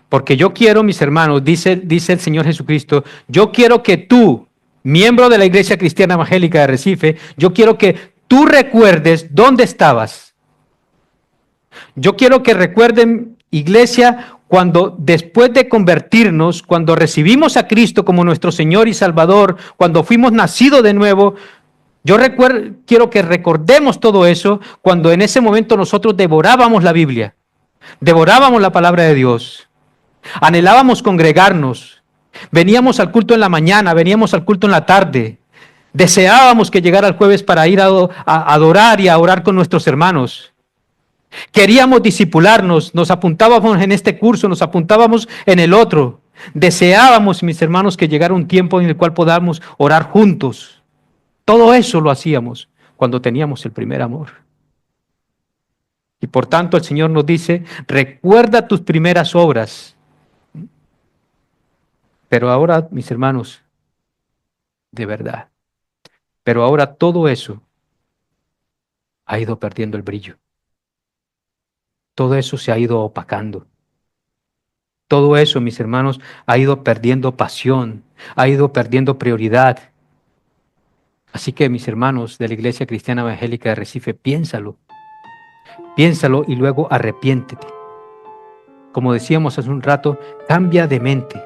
Porque yo quiero, mis hermanos, dice el Señor Jesucristo, yo quiero que tú, miembro de la Iglesia Cristiana Evangélica de Recife, yo quiero que tú recuerdes dónde estabas. Yo quiero que recuerden, iglesia, cuando después de convertirnos, cuando recibimos a Cristo como nuestro Señor y Salvador, cuando fuimos nacidos de nuevo, quiero que recordemos todo eso, cuando en ese momento nosotros devorábamos la Biblia, devorábamos la palabra de Dios, anhelábamos congregarnos, veníamos al culto en la mañana, veníamos al culto en la tarde, deseábamos que llegara el jueves para ir a adorar y a orar con nuestros hermanos. Queríamos disipularnos, nos apuntábamos en este curso, nos apuntábamos en el otro. Deseábamos, mis hermanos, que llegara un tiempo en el cual podamos orar juntos. Todo eso lo hacíamos cuando teníamos el primer amor. Y por tanto el Señor nos dice, recuerda tus primeras obras. Pero ahora, mis hermanos, de verdad, pero ahora todo eso ha ido perdiendo el brillo. Todo eso se ha ido opacando. Todo eso, mis hermanos, ha ido perdiendo pasión, ha ido perdiendo prioridad. Así que, mis hermanos de la Iglesia Cristiana Evangélica de Recife, piénsalo y luego arrepiéntete. Como decíamos hace un rato, cambia de mente.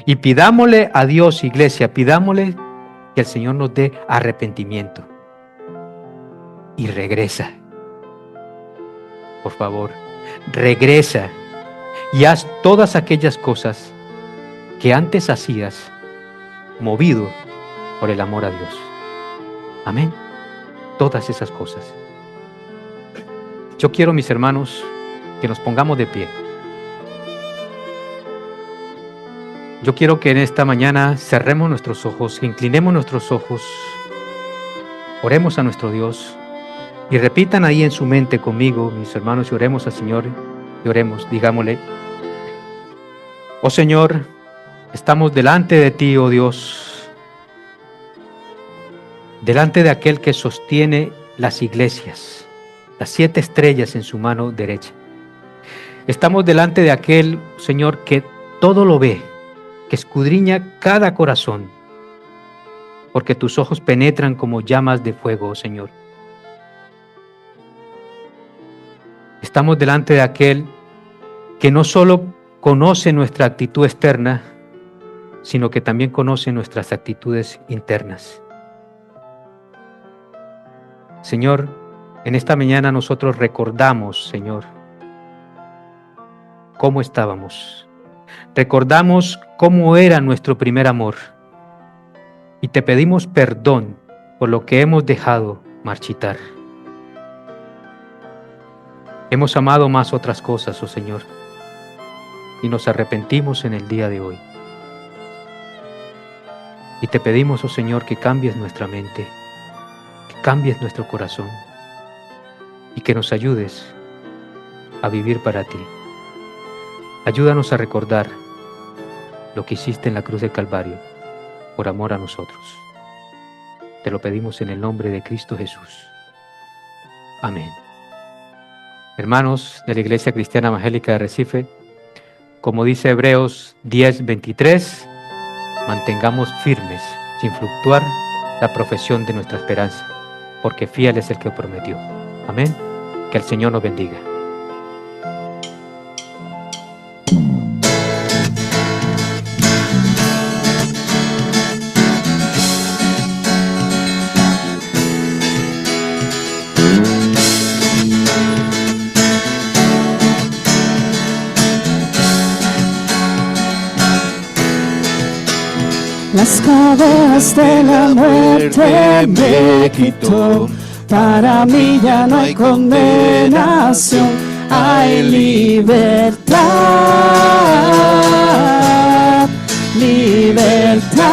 Y pidámosle a Dios, iglesia, pidámosle que el Señor nos dé arrepentimiento. Y regresa. Por favor, regresa y haz todas aquellas cosas que antes hacías movido por el amor a Dios. Amén. Todas esas cosas. Yo quiero, mis hermanos, que nos pongamos de pie. Yo quiero que en esta mañana cerremos nuestros ojos, inclinemos nuestros ojos, oremos a nuestro Dios. Y repitan ahí en su mente conmigo, mis hermanos, y oremos al Señor, y oremos, digámosle, oh Señor, estamos delante de ti, oh Dios, delante de aquel que sostiene las iglesias, las 7 estrellas en su mano derecha. Estamos delante de aquel, Señor, que todo lo ve, que escudriña cada corazón, porque tus ojos penetran como llamas de fuego, oh Señor. Estamos delante de aquel que no solo conoce nuestra actitud externa, sino que también conoce nuestras actitudes internas. Señor, en esta mañana nosotros recordamos, Señor, cómo estábamos. Recordamos cómo era nuestro primer amor. Y te pedimos perdón por lo que hemos dejado marchitar. Hemos amado más otras cosas, oh Señor, y nos arrepentimos en el día de hoy. Y te pedimos, oh Señor, que cambies nuestra mente, que cambies nuestro corazón y que nos ayudes a vivir para ti. Ayúdanos a recordar lo que hiciste en la cruz del Calvario por amor a nosotros. Te lo pedimos en el nombre de Cristo Jesús. Amén. Hermanos de la Iglesia Cristiana Evangélica de Recife, como dice Hebreos 10:23, mantengamos firmes, sin fluctuar, la profesión de nuestra esperanza, porque fiel es el que prometió. Amén. Que el Señor nos bendiga. las cadenas de la muerte me quitó. Para mí ya no hay condenación, hay libertad, libertad.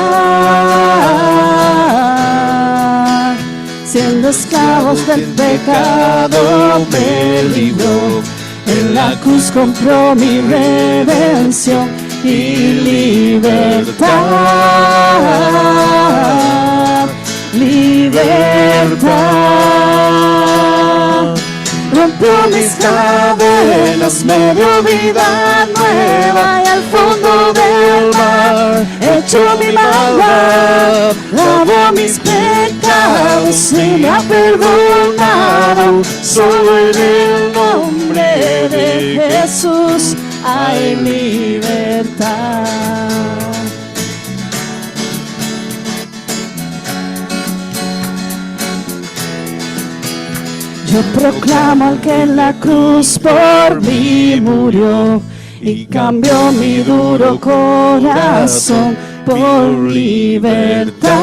Siendo esclavos del pecado me libró, en la cruz compró mi redención y libertad, libertad. Rompió mis cadenas, me dio vida nueva y al fondo del mar echó mi maldad, lavó mis pecados y me ha perdonado. Solo en el nombre de Jesús hay libertad. Yo proclamo al que en la cruz por mí murió y cambió mi duro corazón por libertad,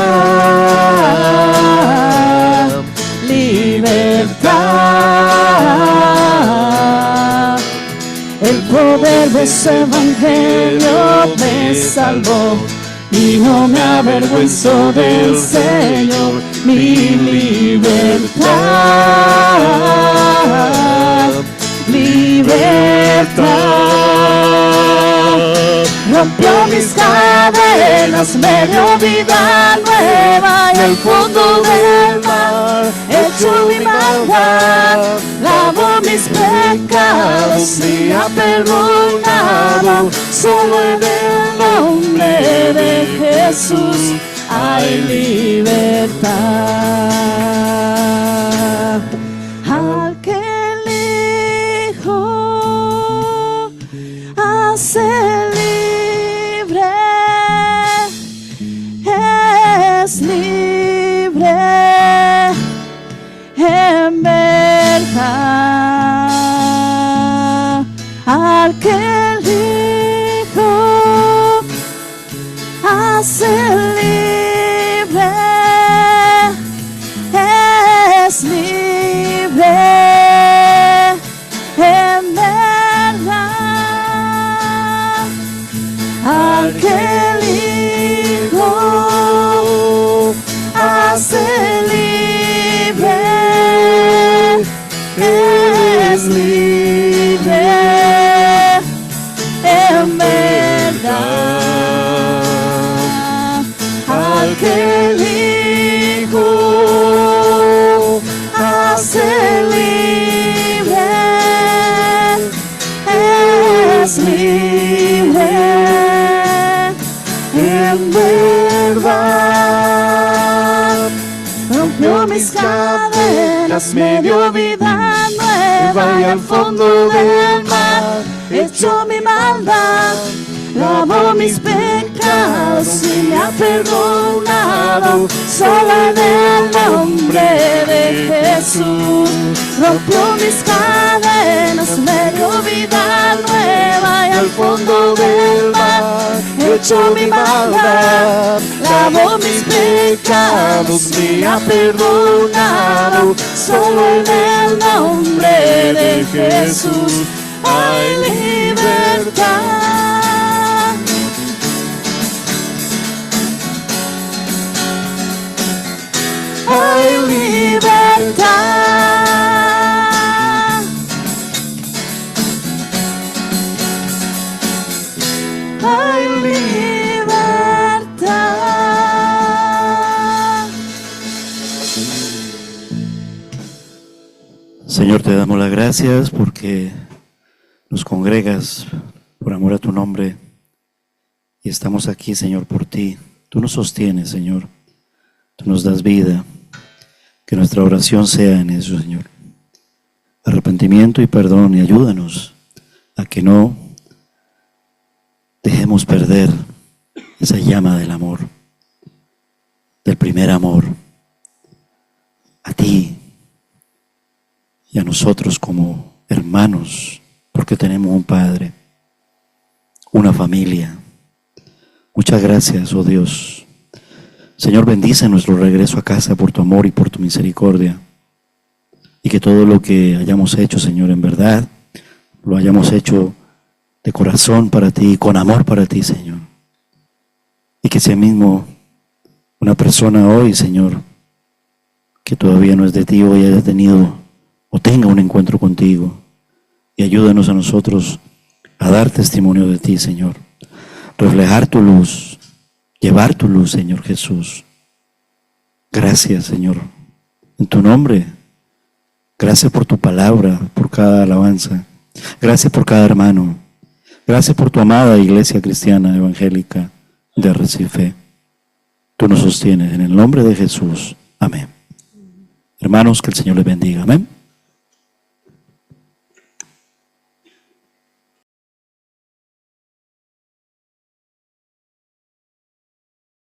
libertad. El poder de su evangelio me salvó y no me avergüenzo del Señor. Mi libertad, libertad. Rompió mis cadenas, me dio vida nueva y al fondo del mar echó mi maldad, lavó mis pecados y ha perdonado. Solo en el nombre de Jesús hay libertad. Al que el Hijo hace libre, es libre en verdad. Al que el Hijo hace libre, es libre en verdad. Al que el Hijo hace libre, es libre en verdad. Al que el Hijo hace libre, es libre en verdad. Rompió mis cadenas, me dio vida nueva y al fondo del mar echó mi maldad, lavó mis pecados y me ha perdonado. Solo en el nombre de Jesús rompió mis cadenas, me dio vida nueva y al fondo del mar echó mi maldad, lavó mis pecados, me ha perdonado. Solo en el nombre de Jesús hay libertad. Hay libertad. Hay libertad. Señor, te damos las gracias porque nos congregas por amor a tu nombre y estamos aquí, Señor, por ti. Tú nos sostienes, Señor. Tú nos das vida. Que nuestra oración sea en eso, Señor. Arrepentimiento y perdón, y ayúdanos a que no dejemos perder esa llama del amor, del primer amor, a ti y a nosotros como hermanos, porque tenemos un Padre, una familia. Muchas gracias, oh Dios, Señor, bendice nuestro regreso a casa por tu amor y por tu misericordia. Y que todo lo que hayamos hecho, Señor, en verdad, lo hayamos hecho de corazón para ti, con amor para ti, Señor. Y que sea mismo una persona hoy, Señor, que todavía no es de ti, hoy haya tenido o tenga un encuentro contigo. Y ayúdanos a nosotros a dar testimonio de ti, Señor. Reflejar tu luz, llevar tu luz, Señor Jesús. Gracias, Señor, en tu nombre. Gracias por tu palabra, por cada alabanza. Gracias por cada hermano. Gracias por tu amada iglesia cristiana evangélica de Recife. Tú nos sostienes en el nombre de Jesús. Amén. Hermanos, que el Señor les bendiga. Amén.